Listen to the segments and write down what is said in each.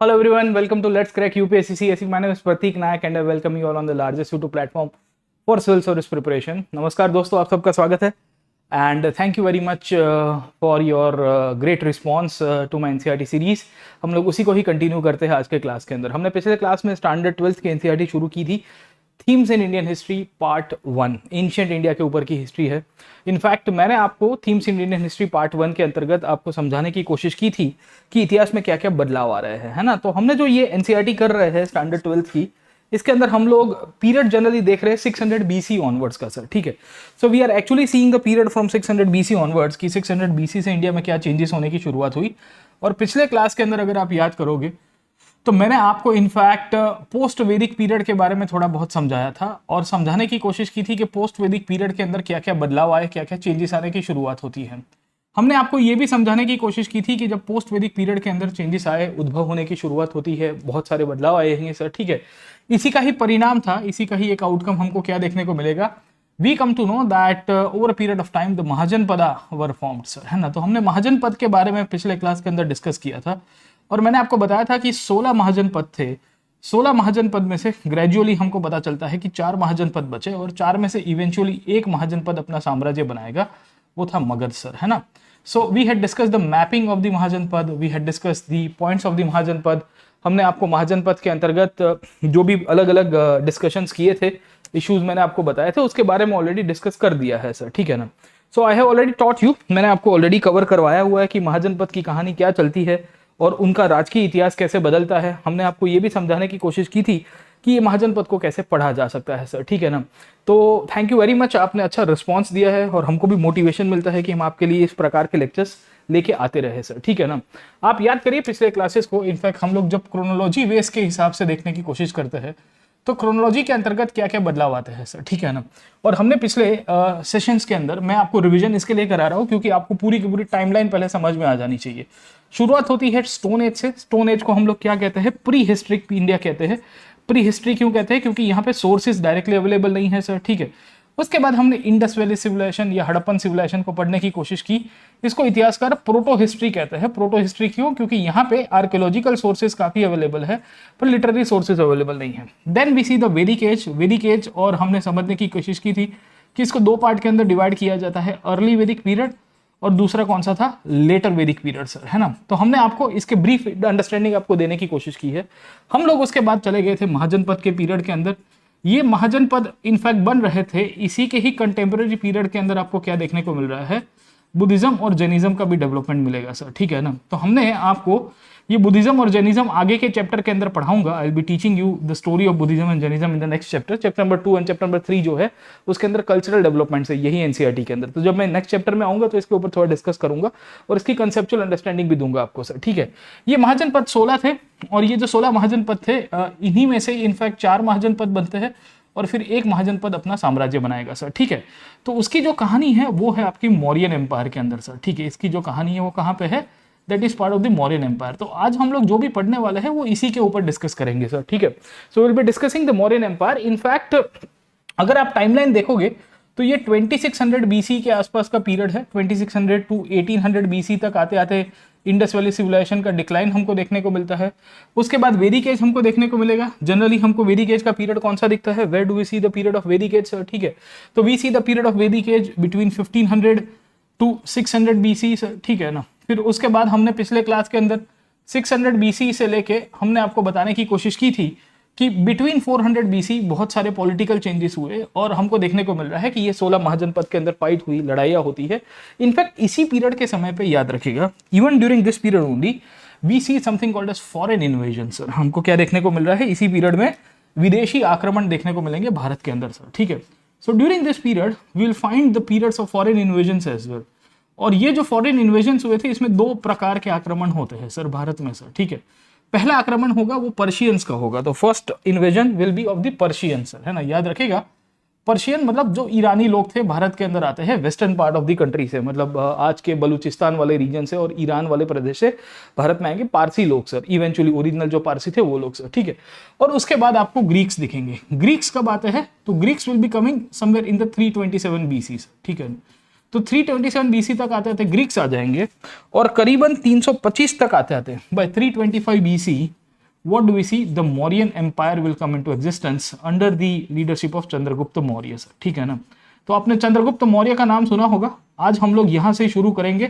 Hello everyone, welcome to Let's Crack UPSC CSE. My name is Pratik Nayak and I welcome you all on the largest YouTube platform for civil service preparation. नमस्कार दोस्तों, आप सबका स्वागत है and thank you very much for your great response to my NCERT series. हम लोग उसी को ही कंटिन्यू करते हैं आज के क्लास के अंदर. हमने पिछले क्लास में स्टैंडर्ड 12th की NCERT शुरू की थी. Themes in Indian history part 1 ancient India के ऊपर की हिस्ट्री है. इनफैक्ट मैंने आपको themes in Indian history part 1 के अंतर्गत आपको समझाने की कोशिश की थी कि इतिहास में क्या क्या बदलाव आ रहे हैं, है ना. तो हमने जो ये एनसीईआरटी कर रहे हैं स्टैंडर्ड 12th की, इसके अंदर हम लोग पीरियड जनरली देख रहे हैं 600 बीसी ऑनवर्ड्स का सर. ठीक है, so we are actually seeing the period from 600 BC onwards कि 600 बीसी से इंडिया में क्या चेंजेस होने की शुरुआत हुई. और पिछले क्लास के अंदर अगर आप याद करोगे तो मैंने आपको इनफैक्ट पोस्ट वैदिक पीरियड के बारे में थोड़ा बहुत समझाया था और समझाने की कोशिश की थी कि पोस्ट वैदिक पीरियड के अंदर क्या क्या बदलाव आए, क्या क्या चेंजेस आने की शुरुआत होती है. हमने आपको ये भी समझाने की कोशिश की थी कि जब पोस्ट वैदिक पीरियड के अंदर चेंजेस आए, उद्भव होने की शुरुआत होती है, बहुत सारे बदलाव आए हैं सर. ठीक है, इसी का ही परिणाम था, इसी का ही एक आउटकम हमको क्या देखने को मिलेगा. We come to know that over a period of time the Mahajanapada were formed sir, है ना. तो हमने महाजनपद के बारे में पिछले क्लास के अंदर डिस्कस किया था और मैंने आपको बताया था कि 16 महाजनपद थे. 16 महाजनपद में से ग्रेजुअली हमको पता चलता है कि 4 महाजनपद बचे और 4 में से इवेंचुअली एक महाजनपद अपना साम्राज्य बनाएगा, वो था मगध सर, है ना. So we had discuss the mapping of the Mahajanapada, we had discuss the points of the Mahajanapada. हमने आपको महाजनपद के अंतर्गत जो भी अलग अलग डिस्कशंस किए थे, इश्यूज मैंने आपको बताए थे, उसके बारे में ऑलरेडी डिस्कस कर दिया है सर. ठीक है ना. So I have already taught you, मैंने आपको ऑलरेडी कवर करवाया हुआ है कि महाजनपद की कहानी क्या चलती है और उनका राजकीय इतिहास कैसे बदलता है. हमने आपको ये भी समझाने की कोशिश की थी कि ये महाजनपद को कैसे पढ़ा जा सकता है सर. ठीक है ना. तो थैंक यू वेरी मच, आपने अच्छा रिस्पांस दिया है और हमको भी मोटिवेशन मिलता है कि हम आपके लिए इस प्रकार के लेक्चर्स लेके आते रहे सर. ठीक है ना. आप याद करिए पिछले क्लासेस को, इनफैक्ट हम लोग जब क्रोनोलॉजी बेस के हिसाब से देखने की कोशिश करते हैं तो क्रोनोलॉजी के अंतर्गत क्या क्या बदलाव आते हैं सर. ठीक है ना. और हमने पिछले सेशंस के अंदर, मैं आपको रिवीजन इसके लिए करा रहा हूँ क्योंकि आपको पूरी की पूरी टाइमलाइन पहले समझ में आ जानी चाहिए. शुरुआत होती है स्टोन एज से. स्टोन एज को हम लोग क्या कहते हैं, प्री हिस्ट्रिक इंडिया कहते हैं. प्री हिस्ट्री क्यों कहते हैं, क्योंकि यहाँ पे सोर्सेज डायरेक्टली अवेलेबल नहीं है सर. ठीक है, उसके बाद हमने इंडस वैली सिविलाइजेशन या हड़प्पन सिविलाइजेशन को पढ़ने की कोशिश की. इसको इतिहासकार प्रोटो हिस्ट्री कहते हैं. प्रोटो हिस्ट्री क्यों, क्योंकि यहाँ पे आर्कियोलॉजिकल सोर्सेज काफी अवेलेबल है पर लिटरेरी सोर्सेज अवेलेबल नहीं है. देन वी सी द वैदिक एज. वैदिक एज और हमने समझने की कोशिश की थी कि इसको 2 पार्ट के अंदर डिवाइड किया जाता है, अर्ली वैदिक पीरियड और दूसरा कौन सा था, लेटर वैदिक पीरियड सर, है ना. तो हमने आपको इसके ब्रीफ अंडरस्टैंडिंग आपको देने की कोशिश की है. हम लोग उसके बाद चले गए थे महाजनपद के पीरियड के अंदर. ये महाजनपद इनफैक्ट बन रहे थे इसी के ही कंटेम्प्रेरी पीरियड के अंदर. आपको क्या देखने को मिल रहा है, बुद्धिज्म और जैनिज्म का भी डेवलपमेंट मिलेगा सर. ठीक है ना. तो हमने आपको ये बुद्धिज्म और जैनिज्म आगे के चैप्टर के अंदर पढ़ाऊंगा. I will be teaching you the story of Buddhism and Jainism in the next chapter. Chapter number 2 and chapter number 3 जो है उसके अंदर कल्चरल डेवलपमेंट है, यही एनसीईआरटी के अंदर. तो जब मैं नेक्स्ट चैप्टर में आऊंगा तो इसके ऊपर थोड़ा डिस्कस करूंगा और इसकी कंसेप्चुअल अंडरस्टैंडिंग भी दूंगा आपको सर. ठीक है, ये महाजनपद 16 थे और ये जो 16 महाजनपद थे इन्हीं में से इनफैक्ट 4 महाजनपद बनते हैं और फिर एक महाजनपद अपना साम्राज्य बनाएगा सर. ठीक है, तो उसकी जो कहानी है वो है आपकी मौर्यन एम्पायर के अंदर सर. ठीक है, इसकी जो कहानी है वो कहाँ पे है, that is part of the Mauryan empire. तो आज हम लोग जो भी पढ़ने वाले हैं वो इसी के ऊपर डिस्कस करेंगे सर. ठीक है, so will be discussing the Mauryan empire. In fact अगर आप टाइमलाइन देखोगे तो ये 2600 बीसी के आसपास का पीरियड है. 2600 टू 1800 बीसी तक आते आते इंडस वैली सिविलाइजेशन का डिक्लाइन हमको देखने को मिलता है. उसके बाद वैदिक एज हमको देखने को मिलेगा. जनरली हमको वैदिक एज का पीरियड कौन सा दिखता है, where do we see the period of Vedic age sir. ठीक है, तो we see the period of Vedic age between 1500 to 600 BC sir. ठीक है ना. फिर उसके बाद हमने पिछले क्लास के अंदर 600 बीसी से लेके हमने आपको बताने की कोशिश की थी कि बिटवीन 400 बीसी बहुत सारे पॉलिटिकल चेंजेस हुए और हमको देखने को मिल रहा है कि ये 16 महाजनपद के अंदर फाइट हुई, लड़ाइयाँ होती है. इनफैक्ट इसी पीरियड के समय पे याद रखिएगा, even during this period only we see something called as foreign invasion sir. हमको क्या देखने को मिल रहा है, इसी पीरियड में विदेशी आक्रमण देखने को मिलेंगे भारत के अंदर सर. ठीक है, so during this period we will find the periods of foreign invasion as well. और ये जो फॉरेन इन्वेजन हुए थे इसमें 2 प्रकार के आक्रमण होते हैं सर भारत में सर. ठीक है, पहला आक्रमण होगा वो पर्शियंस का होगा. तो first invasion will be of the Persians sir, है ना. याद रखेगा, पर्शियन मतलब जो ईरानी लोग थे भारत के अंदर आते हैं western part of the country से, मतलब आज के बलूचिस्तान वाले रीजन से और ईरान वाले प्रदेश से भारत में आएंगे पारसी लोग सर. इवेंचुअली ओरिजिनल जो पारसी थे वो लोग सर. ठीक है, और उसके बाद आपको ग्रीक्स दिखेंगे. ग्रीक्स कब आते हैं, तो Greeks will be coming somewhere in the 327 BC sir. ठीक है, तो 327 बीसी तक आते आते ग्रीक्स आ जाएंगे और करीबन 325 तक आते आते by 325 BC what do we see? The Mauryan Empire will come into existence under the leadership of Chandragupta Maurya sir. ठीक है ना, तो आपने चंद्रगुप्त मौर्य का नाम सुना होगा। आज हम लोग यहां से शुरू करेंगे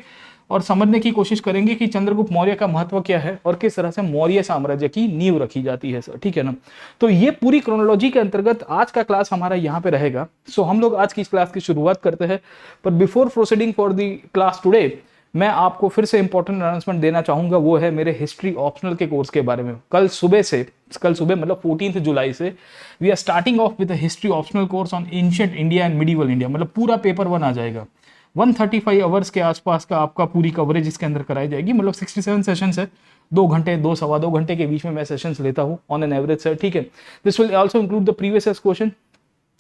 और समझने की कोशिश करेंगे कि चंद्रगुप्त मौर्य का महत्व क्या है और किस तरह से मौर्य साम्राज्य की नींव रखी जाती है सर। ठीक है ना, तो ये पूरी क्रोनोलॉजी के अंतर्गत आज का क्लास हमारा यहाँ पे रहेगा। सो हम लोग आज की इस क्लास की शुरुआत करते हैं, पर before proceeding for the class today मैं आपको फिर से इंपॉर्टेंट अनाउंसमेंट देना चाहूंगा, वो है मेरे हिस्ट्री ऑप्शनल के कोर्स के बारे में। कल सुबह मतलब 14 जुलाई से we are starting off with history optional course on ancient India and medieval India. मतलब पूरा पेपर 1 आ जाएगा। 135 आवर्स के आसपास का आपका पूरी कवरेज इसके अंदर कराई जाएगी। मतलब 67 सेशंस है, 2 घंटे 2 घंटे के बीच में मैं सेशंस लेता हूँ ऑन एन एवरेज सर। ठीक है, this will also include the previous question,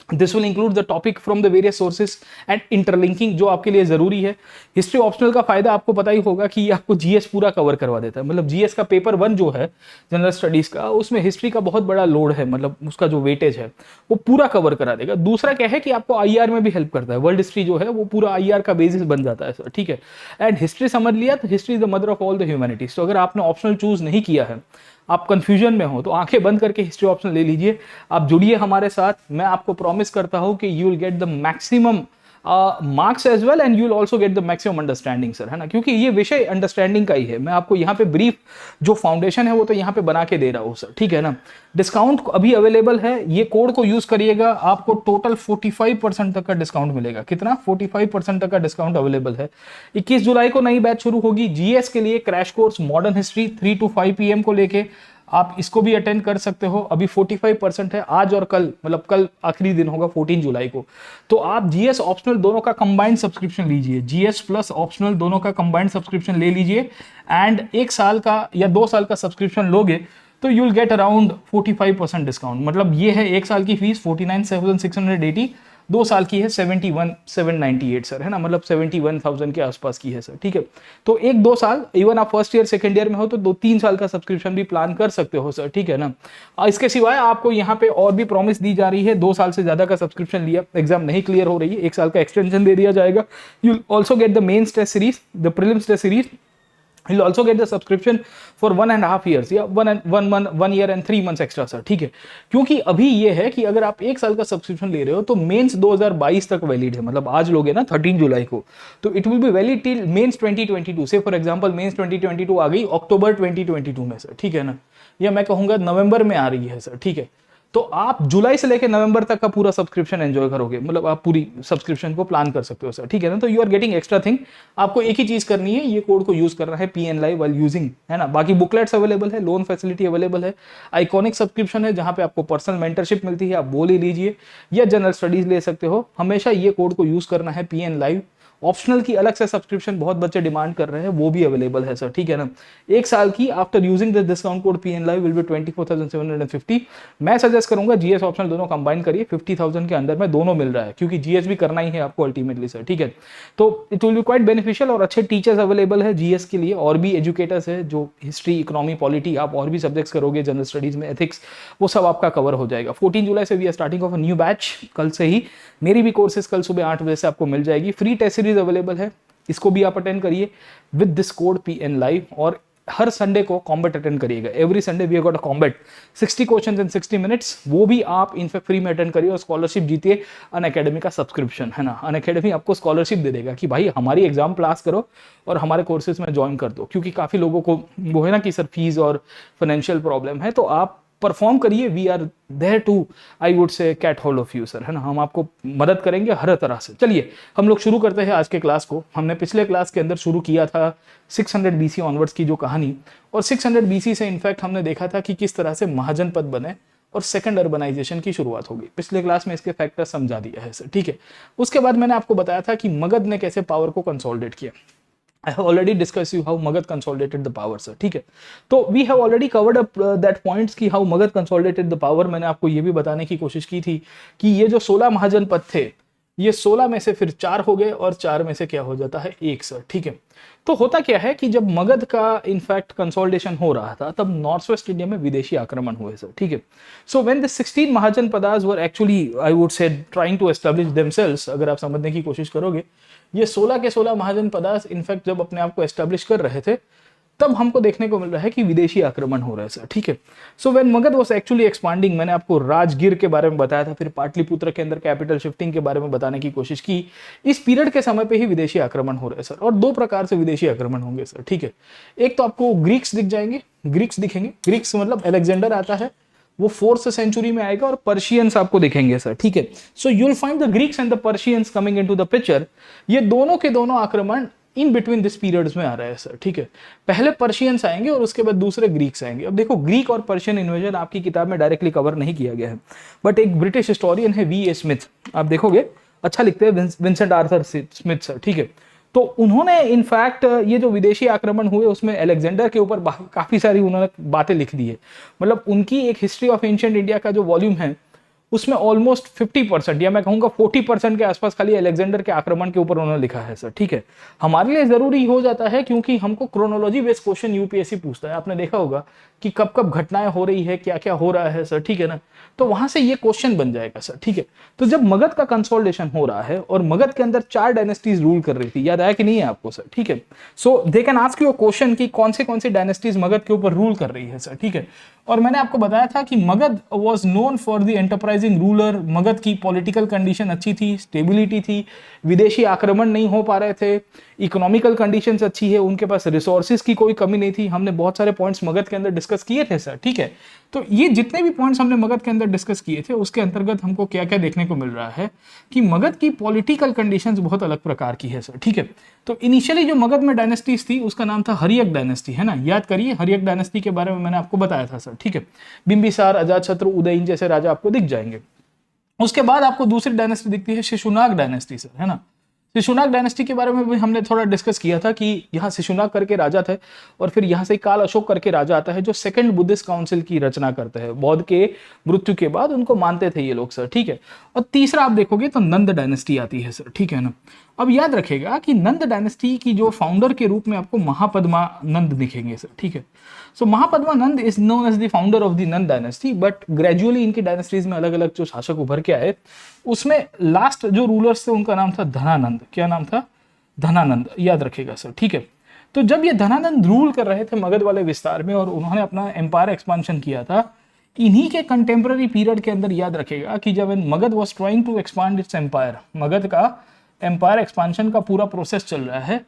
this will include the topic from the various sources and interlinking, जो आपके लिए जरूरी है। हिस्ट्री ऑप्शनल का फायदा आपको पता ही होगा कि ये आपको जीएस पूरा कवर करवा देता है। मतलब जीएस का पेपर 1 जो है जनरल स्टडीज का, उसमें हिस्ट्री का बहुत बड़ा लोड है, मतलब उसका जो वेटेज है वो पूरा कवर करा देगा। दूसरा क्या है कि आपको आईआर में भी हेल्प करता है। वर्ल्ड हिस्ट्री जो है वो पूरा आईआर का बेसिस बन जाता है सर। ठीक है, एंड हिस्ट्री समझ लिया तो history is the mother of all the humanities. तो अगर आपने ऑप्शनल चूज नहीं किया है, आप कंफ्यूजन में हो, तो आंखें बंद करके हिस्ट्री ऑप्शन ले लीजिए। आप जुड़िए हमारे साथ, मैं आपको प्रॉमिस करता हूं कि you will get the maximum marks as well and you will also get the maximum understanding sir, है ना, क्योंकि ये विषय अंडरस्टैंडिंग का ही है। मैं आपको यहाँ पे ब्रीफ जो फाउंडेशन है वो तो यहाँ पे बना के दे रहा हूँ सर। ठीक है ना, डिस्काउंट अभी अवेलेबल है, ये कोड को यूज करिएगा, आपको टोटल 45% तक का डिस्काउंट मिलेगा। कितना? 45% तक का डिस्काउंट अवेलेबल है। 21 जुलाई को नई बैच शुरू होगी जीएस के लिए, crash course modern history 3 to 5 PM को लेके आप इसको भी अटेंड कर सकते हो। अभी 45% है, आज और कल, मतलब कल आखिरी दिन होगा 14 जुलाई को। तो आप जीएस ऑप्शनल दोनों का कंबाइंड सब्सक्रिप्शन लीजिए, जीएस प्लस ऑप्शनल दोनों का कंबाइंड सब्सक्रिप्शन ले लीजिए एंड 1 साल का या 2 साल का सब्सक्रिप्शन लोगे तो you will get around 45% discount. मतलब ये है 1 साल की फीस 49,680, 2 साल की है 71,798 सर, है ना, मतलब 71,000 के आसपास की है सर। ठीक है, तो 1-2 साल, इवन आप फर्स्ट ईयर सेकंड ईयर में हो तो 2-3 साल का सब्सक्रिप्शन भी प्लान कर सकते हो सर। ठीक है ना, इसके सिवाय आपको यहाँ पे और भी प्रॉमिस दी जा रही है। 2 साल से ज्यादा का सब्सक्रिप्शन लिया, एग्जाम नहीं क्लियर हो रही है, 1 साल का एक्सटेंशन दे दिया जाएगा। You also get the mains test series, the prelims test series. You'll also get the subscription for 1.5 years या 1 year and 3 months extra sir. ठीक है, क्योंकि अभी ये है कि अगर आप 1 साल का सब्सक्रिप्शन ले रहे हो तो मेंस 2022 तक वैलिड है। मतलब आज लोगे ना 13 जुलाई को, तो it will be valid till mains 2022 से। फॉर एग्जांपल मेंस 2022 आ गई अक्टूबर 2022 में सर। ठीक है ना, या मैं कहूंगा नवंबर में आ रही है सर। ठीक है, तो आप जुलाई से लेकर नवंबर तक का पूरा सब्सक्रिप्शन एंजॉय करोगे, मतलब आप पूरी सब्सक्रिप्शन को प्लान कर सकते हो सर। ठीक है ना, तो you are getting extra thing. आपको एक ही चीज करनी है, ये कोड को यूज करना है PN Live व्हाइल यूजिंग, है ना। बाकी बुकलेट्स अवेलेबल है, लोन फैसिलिटी अवेलेबल है, आइकॉनिक सब्सक्रिप्शन है जहां पे आपको पर्सनल मेंटरशिप मिलती है, आप वो ले लीजिए, या जनरल स्टडीज ले सकते हो। हमेशा ये कोड को यूज करना है PN Live। ऑप्शनल की अलग से सब्सक्रिप्शन बहुत बच्चे डिमांड कर रहे हैं, वो भी अवेलेबल है सर। ठीक है ना, 1 साल की after using this discount code PN Live will be 24,750। मैं सजेस्ट करूंगा जीएस ऑप्शनल दोनों कंबाइन करिए, 50,000 के अंदर में दोनों मिल रहा है, क्योंकि जीएस भी करना ही है आपको अल्टीमेटली सर। ठीक है, तो it will B quite beneficial. और अच्छे टीचर्स अवेलेबल है जीएस के लिए, और भी एजुकेटर्स है जो हिस्ट्री, इकोनॉमी, पॉलिटी, आप और भी सब्जेक्ट्स करोगे, जनरल स्टडीज में एथिक्स, वो सब आपका कवर हो जाएगा। 14 जुलाई से we are starting off a new batch, कल से ही मेरी भी कोर्सेज कल सुबह 8 बजे से आपको मिल जाएगी। फ्री टेस्ट सीरीज अवेलेबल है, इसको भी आप अटेंड करिए with this code PN Live। और हर संडे को कॉम्बैट अटेंड करिएगा। Every Sunday we have got a combat, 60 questions in 60 minutes, वो भी आप इनफैक्ट फ्री में अटेंड करिए और स्कॉलरशिप जीतिए। अनअकैडमी का सब्सक्रिप्शन, है ना, अनअकैडमी आपको स्कॉलरशिप दे देगा कि भाई हमारी एग्जाम पास करो और हमारे कोर्सेज में ज्वाइन कर दो। क्योंकि काफी लोगों को वो है ना कि सर फीस और फाइनेंशियल प्रॉब्लम है, तो आप परफॉर्म करिए। We are there to, I would say, catch hold of you sir, है ना, हम आपको मदद करेंगे हर तरह से। चलिए हम लोग शुरू करते हैं आज के क्लास को। हमने पिछले क्लास के अंदर शुरू किया था 600 BC ऑनवर्ड्स की जो कहानी, और 600 BC से इनफैक्ट हमने देखा था कि किस तरह से महाजनपद बने और सेकंड अर्बनाइजेशन की शुरुआत हो गई। पिछले क्लास में इसके फैक्टर समझा दिया है सर। ठीक है, उसके बाद मैंने आपको बताया था कि मगध ने कैसे पावर को कंसोलिडेट किया। I have already discussed you how Magad consolidated the power sir। ठीक है, तो we have already covered up that points कि how Magad consolidated the power। मैंने आपको ये भी बताने की कोशिश की थी कि ये जो 16 महाजनपद थे, ये 16 में से फिर 4 हो गए और 4 में से क्या हो जाता है 1 सर। ठीक है, तो होता क्या है कि जब मगध का इनफैक्ट कंसोलिडेशन हो रहा था तब नॉर्थ वेस्ट इंडिया में विदेशी आक्रमण हुए सर। ठीक है, so when the 16 Mahajanapadas were actually, I would say, trying to establish themselves, अगर आप समझने की कोशिश करोगे, ये 16 के 16 महाजनपदास इनफैक्ट जब अपने आप को एस्टैब्लिश कर रहे थे तब हमको देखने को मिल रहा है कि विदेशी आक्रमण हो रहा है सर, ठीक है। So when Magadh was actually expanding, मैंने आपको राजगीर के बारे में बताया था, फिर पाटलिपुत्र के अंदर कैपिटल शिफ्टिंग के बारे में बताने की कोशिश की। इस पीरियड के समय पे ही विदेशी आक्रमण हो रहे हैं सर, और दो प्रकार से विदेशी आक्रमण होंगे सर, ठीक है। एक तो आपको ग्रीक्स दिख जाएंगे, ग्रीक्स दिखेंगे, ग्रीक्स मतलब अलेक्जेंडर आता है, वो 4th सेंचुरी में आएगा, और पर्शियंस आपको दिखेंगे सर, ठीक है। So you will find the Greeks and the Persians coming into the picture. ये दोनों के दोनों आक्रमण इन बिटवीन दिस पीरियड्स में आ रहा है सर, ठीक है। पहले पर्शियंस आएंगे और उसके बाद दूसरे ग्रीक्स आएंगे। अब देखो, ग्रीक और पर्शियन इन्वेजन आपकी किताब में डायरेक्टली कवर नहीं किया गया है, बट एक ब्रिटिश हिस्टोरियन है V.A. स्मिथ, आप देखोगे अच्छा लिखते हैं, विंसेंट आर्थर स्मिथ सर, ठीक है। तो उन्होंने इनफैक्ट ये जो विदेशी आक्रमण हुए उसमें अलेक्जेंडर के ऊपर काफी सारी उन्होंने बातें लिख दी है। मतलब उनकी एक हिस्ट्री ऑफ एंशिएंट इंडिया का जो वॉल्यूम है उसमें ऑलमोस्ट 50% या मैं कहूंगा 40% के आसपास खाली अलेक्जेंडर के आक्रमण के ऊपर उन्होंने लिखा है सर, ठीक है। हमारे लिए जरूरी हो जाता है क्योंकि हमको क्रोनोलॉजी बेस्ड क्वेश्चन यूपीएससी पूछता है। आपने देखा होगा कि कब कब घटनाएं हो रही है, क्या क्या हो रहा है सर, ठीक है ना। तो वहां से ये क्वेश्चन बन जाएगा सर, ठीक है। तो जब मगध का कंसोलिडेशन हो रहा है और मगध के अंदर 4 डायनेस्टीज रूल कर रही थी, याद आया कि नहीं है आपको सर, ठीक है। So they can ask you a question कि कौन सी डायनेस्टीज मगध के ऊपर रूल कर रही है सर, ठीक है। और मैंने आपको बताया था कि Magadh was known for the enterprising ruler. Magadh की पॉलिटिकल कंडीशन अच्छी थी, स्टेबिलिटी थी, विदेशी आक्रमण नहीं हो पा रहे थे, इकोनॉमिकल कंडीशंस अच्छी है, उनके पास रिसोर्सेज की कोई कमी नहीं थी। हमने बहुत सारे पॉइंट्स मगध के अंदर डिस्कस किए थे सर, ठीक है। तो ये जितने भी पॉइंट्स हमने मगध के अंदर डिस्कस किए थे उसके अंतर्गत हमको क्या क्या देखने को मिल रहा है कि मगध की पॉलिटिकल कंडीशंस बहुत अलग प्रकार की है सर, ठीक है। तो इनिशियली जो मगध में डायनेस्टीज थी उसका नाम था हर्यक डायनेस्टी, है ना, याद करिए, हर्यक डायनेस्टी के बारे में मैंने आपको बताया था सर, ठीक है। बिंबिसार, अजातशत्रु, उदयन जैसे राजा आपको दिख जाएंगे। उसके बाद आपको दूसरी डायनेस्टी दिखती है शिशुनाग डायनेस्टी सर, है ना। शिशुनाग डायनेस्टी के बारे में भी हमने थोड़ा डिस्कस किया था कि यहाँ शिशुनाग करके राजा थे और फिर यहाँ से काल अशोक करके राजा आता है जो सेकंड बुद्धिस्ट काउंसिल की रचना करते हैं। बौद्ध के मृत्यु के बाद उनको मानते थे ये लोग सर, ठीक है। और तीसरा आप देखोगे तो नंद डायनेस्टी आती है सर, ठीक है ना। अब याद रखेगा कि नंद डायनेस्टी की जो फाउंडर के रूप में आपको महापद्मा नंद दिखेंगे सर, ठीक है। So Mahapadma Nanda is known as the founder of the Nanda dynasty, but gradually इनकी डायनेस्टीज में अलग अलग जो शासक उभर के आए उसमें लास्ट जो रूलर्स थे उनका नाम था धनानंद। क्या नाम था? धनानंद, याद रखेगा सर, ठीक है। तो जब ये धनानंद रूल कर रहे थे मगध वाले विस्तार में और उन्होंने अपना एम्पायर एक्सपांशन किया था, इन्हीं के कंटेम्पररी पीरियड के अंदर याद रखेगा कि जब Magadha was trying to expand its empire, Magadha का एम्पायर एक्सपांशन का पूरा प्रोसेस चल रहा है,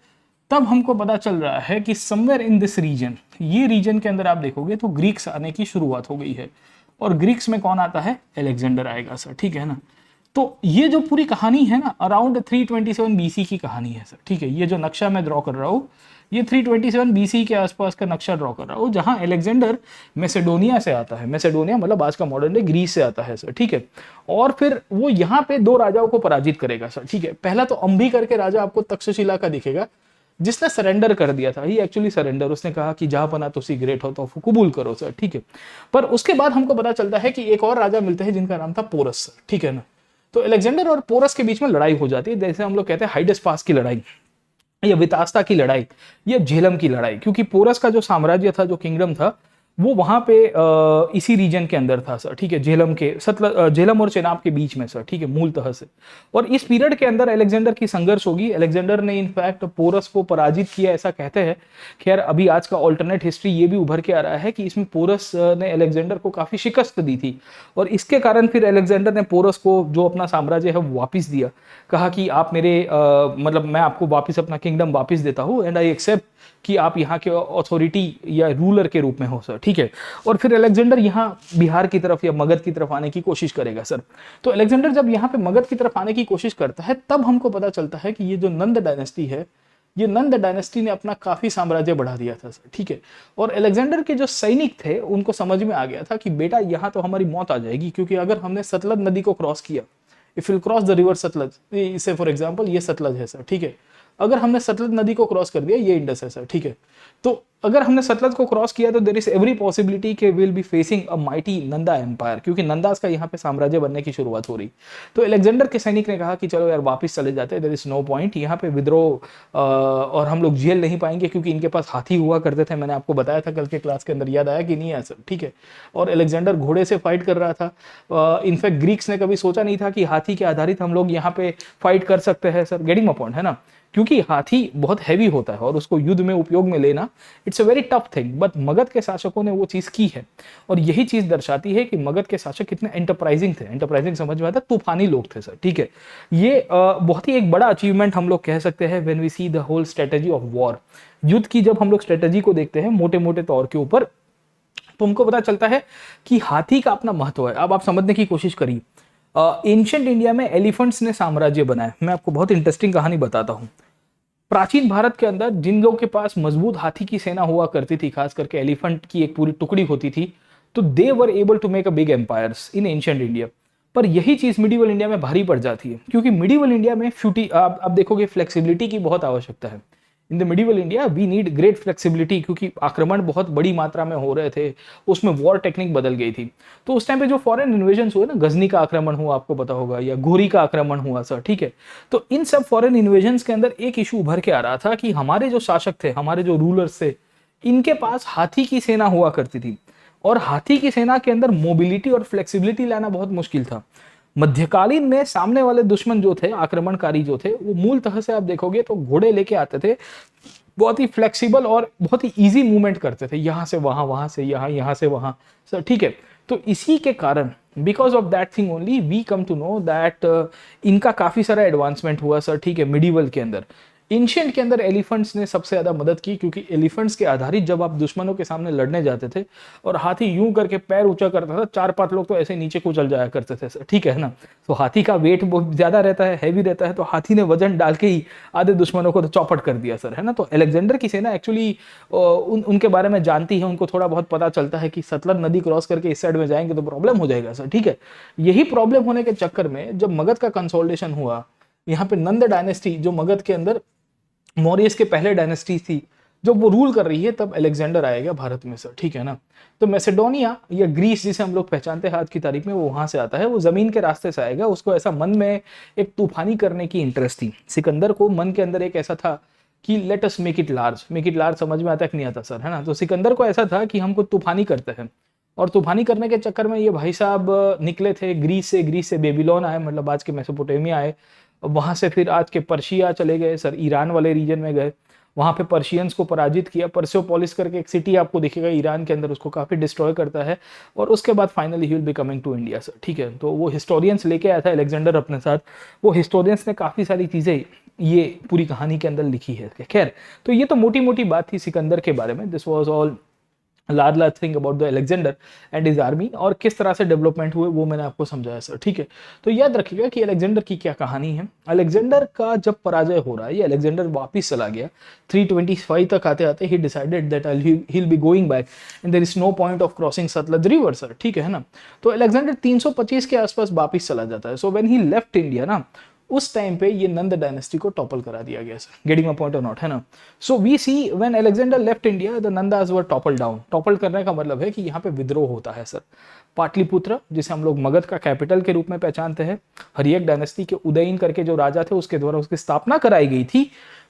तब हमको पता चल रहा है कि समवेयर इन दिस रीजन, ये रीजन के अंदर आप देखोगे तो ग्रीक्स आने की शुरुआत हो गई है। और ग्रीक्स में कौन आता है? अलेक्जेंडर आएगा सर, ठीक है ना। तो ये जो पूरी कहानी है ना, अराउंड 327 BC की कहानी है सर, ठीक है। ये जो नक्शा मैं ड्रॉ कर रहा हूँ ये 327 BC के आसपास का नक्शा ड्रॉ कर रहा हूँ, जहां अलेक्जेंडर मैसेडोनिया से आता है। मैसेडोनिया मतलब आज का मॉडर्न डे ग्रीस से आता है सर, ठीक है। और फिर वो यहाँ पे 2 राजाओं को पराजित करेगा सर, ठीक है। पहला तो अंबी करके राजा आपको तक्षशिला का दिखेगा जिसने सरेंडर कर दिया था। ही एक्चुअली सरेंडर, उसने कहा कि जहां पना तुसी ग्रेट हो तो कबूल करो सर, ठीक है। पर उसके बाद हमको पता चलता है कि एक और राजा मिलते हैं जिनका नाम था पोरस सर, ठीक है ना। तो अलेक्जेंडर और पोरस के बीच में लड़ाई हो जाती है, जैसे हम लोग कहते हैं हाइडस पास की लड़ाई या वितास्ता की लड़ाई या झेलम की लड़ाई, क्योंकि पोरस का जो साम्राज्य था, जो किंगडम था, वो वहां पे इसी रीजन के अंदर था सर, ठीक है। झेलम और चेनाब के बीच में सर, ठीक है, मूलतः से। और इस पीरियड के अंदर अलेक्जेंडर की संघर्ष होगी। अलेक्जेंडर ने इनफैक्ट पोरस को पराजित किया, ऐसा कहते हैं। खैर अभी आज का ऑल्टरनेट हिस्ट्री ये भी उभर के आ रहा है कि इसमें पोरस ने अलेक्जेंडर को काफी शिकस्त दी थी और इसके कारण फिर अलेक्जेंडर ने पोरस को जो अपना साम्राज्य है वो वापिस दिया। कहा कि आप मेरे मतलब मैं आपको वापिस अपना किंगडम वापिस देता हूँ एंड आई एक्सेप्ट कि आप यहाँ के अथॉरिटी या रूलर के रूप में हो सर, ठीक है। और फिर अलेक्जेंडर यहाँ बिहार की तरफ या मगध की तरफ आने की कोशिश करेगा सर। तो अलेक्जेंडर जब यहाँ पे मगध की तरफ आने की कोशिश करता है तब हमको पता चलता है कि ये जो नंद डायनेस्टी है, ये नंद डायनेस्टी ने अपना काफी साम्राज्य बढ़ा दिया था सर, ठीक है। और अलेक्जेंडर के जो सैनिक थे उनको समझ में आ गया था कि बेटा यहाँ तो हमारी मौत आ जाएगी, क्योंकि अगर हमने सतलज नदी को क्रॉस किया, if you cross the river Sutlej, इसे फॉर एग्जाम्पल ये सतलज है सर, ठीक है। अगर हमने सतलज नदी को क्रॉस कर दिया, ये इंडस है सर, ठीक है। तो अगर हमने सतलज को क्रॉस किया तो देयर इज एवरी पॉसिबिलिटी के will be facing a mighty Nanda empire, क्योंकि नंदास का यहाँ पे साम्राज्य बनने की शुरुआत हो रही। तो अलेक्जेंडर के सैनिक ने कहा कि चलो यार वापस चले जाते हैं, देयर इज नो पॉइंट यहाँ पे विद्रोह और हम लोग झेल नहीं पाएंगे, क्योंकि इनके पास हाथी हुआ करते थे। मैंने आपको बताया था कल के क्लास के अंदर, याद आया कि नहीं आया सर, ठीक है। और अलेक्जेंडर घोड़े से फाइट कर रहा था। इनफैक्ट ग्रीक्स ने कभी सोचा नहीं था कि हाथी के आधारित हम लोग यहाँ पे फाइट कर सकते हैं सर, गेटिंग माय पॉइंट, है ना। क्योंकि हाथी बहुत हैवी होता है और उसको युद्ध में उपयोग में लेना it's a very tough thing, but Magadh के शासकों ने वो चीज़ की है। और यही चीज़ दर्शाती है कि मगध के शासक कितने एंटरप्राइजिंग थे। एंटरप्राइजिंग समझ में आता, तूफानी लोग थे सर, ठीक है। ये बहुत ही एक बड़ा अचीवमेंट हम लोग कह सकते हैं when we see the whole strategy of war. युद्ध की जब हम लोग स्ट्रेटेजी को देखते हैं मोटे मोटे तौर के ऊपर, तो हमको पता चलता है कि हाथी का अपना महत्व है। अब आप समझने की कोशिश करिए, एंशियंट इंडिया में एलिफेंट्स ने साम्राज्य बनाया। मैं आपको बहुत इंटरेस्टिंग कहानी बताता हूँ। प्राचीन भारत के अंदर जिन लोगों के पास मजबूत हाथी की सेना हुआ करती थी, खास करके एलिफेंट की एक पूरी टुकड़ी होती थी, तो they were able to make a big empires in ancient India. पर यही चीज मिडिवल इंडिया में भारी पड़ जाती है, क्योंकि मिडिवल इंडिया में आप देखोगे फ्लेक्सिबिलिटी की बहुत आवश्यकता है। In the medieval India we need great flexibility, क्योंकि आक्रमण बहुत बड़ी मात्रा में हो रहे थे, उसमें वॉर टेक्निक बदल गई थी। तो उस टाइम पे जो फॉरेन इन्वेजन हुए ना, गजनी का आक्रमण हुआ आपको पता होगा, या घोरी का आक्रमण हुआ सर, ठीक है। तो इन सब फॉरेन इन्वेजन के अंदर एक इशू उभर के आ रहा था कि हमारे जो शासक थे, हमारे जो रूलर्स थे, इनके पास हाथी की सेना हुआ करती थी, और हाथी की सेना के अंदर मोबिलिटी और फ्लेक्सिबिलिटी लाना बहुत मुश्किल था। मध्यकालीन में सामने वाले दुश्मन जो थे, आक्रमणकारी जो थे, वो मूलतः से आप देखोगे तो घोड़े लेके आते थे, बहुत ही फ्लेक्सिबल और बहुत ही इजी मूवमेंट करते थे, यहां से वहां, वहां से यहां, यहां से वहां सर, ठीक है। तो इसी के कारण because of that thing only we come to know that इनका काफी सारा एडवांसमेंट हुआ सर, ठीक है, मिडिवल के अंदर। एंशिएंट के अंदर एलिफेंट्स ने सबसे ज्यादा मदद की, क्योंकि एलिफेंट्स के आधारित जब आप दुश्मनों के सामने लड़ने जाते थे और हाथी यूं करके पैर ऊंचा करता था, 4-5 लोग तो ऐसे नीचे कुचल जाया करते थे सर, ठीक है ना। तो हाथी का वेट बहुत ज्यादा रहता है, हैवी रहता है, तो हाथी ने वजन डाल के ही आधे दुश्मनों को तो चौपट कर दिया सर, है ना। तो अलेक्जेंडर की सेना एक्चुअली उनके बारे में जानती है, उनको थोड़ा बहुत पता चलता है कि सतलज नदी क्रॉस करके इस साइड में जाएंगे तो प्रॉब्लम हो जाएगा सर, ठीक है। यही प्रॉब्लम होने के चक्कर में जब मगध का कंसोलिडेशन हुआ, यहाँ पे नंद डायनेस्टी जो मगध के अंदर मौर्यस के पहले डायनेस्टी थी, जब वो रूल कर रही है, तब अलेक्जेंडर आएगा भारत में सर, ठीक है ना। तो मैसेडोनिया या ग्रीस जिसे हम लोग पहचानते हैं आज की तारीख में, वो वहां से आता है, वो जमीन के रास्ते से आएगा। उसको ऐसा मन में एक तूफानी करने की इंटरेस्ट थी। सिकंदर को मन के अंदर एक ऐसा था कि let us make it large. Make it large समझ में आता कि नहीं आता सर, है ना। तो सिकंदर को ऐसा था कि हमको तूफानी करते हैं, और तूफानी करने के चक्कर में ये भाई साहब निकले थे ग्रीस से बेबीलोन आए, मतलब आज के मेसोपोटामिया आए, वहां से फिर आज के पर्शिया चले गए सर, ईरान वाले रीजन में गए, वहां पे पर्शियंस को पराजित किया। पर्सियोपोलिस करके एक सिटी आपको दिखेगा ईरान के अंदर, उसको काफी डिस्ट्रॉय करता है, और उसके बाद finally he will be coming to India sir, ठीक है। तो वो हिस्टोरियंस लेके आया था अलेक्जेंडर अपने साथ। वो हिस्टोरियंस ने काफी सारी चीजें ये पूरी कहानी के अंदर लिखी है। खैर, तो ये तो मोटी मोटी बात थी सिकंदर के बारे में। This was all large thing about the Alexander and his army, और किस तरह से डेवलपमेंट हुए वो मैंने आपको समझाया सर, ठीक है। तो याद रखिएगा कि अलेक्जेंडर की क्या कहानी है। अलेक्जेंडर का जब पराजय हो रहा है, ये अलेक्जेंडर वापस चला गया 325 तक आते आते, he decided that he will be going back and there is no point of crossing Sutlej river sir, ठीक है ना। तो अलेक्जेंडर 325 के आसपास वापस चला जाता है। So when he left India ना, उस टाइम पे ये नंद डायनेस्टी को टॉपल करा दिया गया सर। गेटिंग माय पॉइंट और नॉट, है ना। So we see when Alexander left India the Nandas were topple down. Topple करने का मतलब है कि यहाँ पे विद्रोह होता है सर। पाटलिपुत्र जिसे हम लोग मगध का कैपिटल के रूप में पहचानते हैं, हरियक डायनेस्टी के उदयन करके जो राजा थे उसके द्वारा उसकी स्थापना कराई गई थी,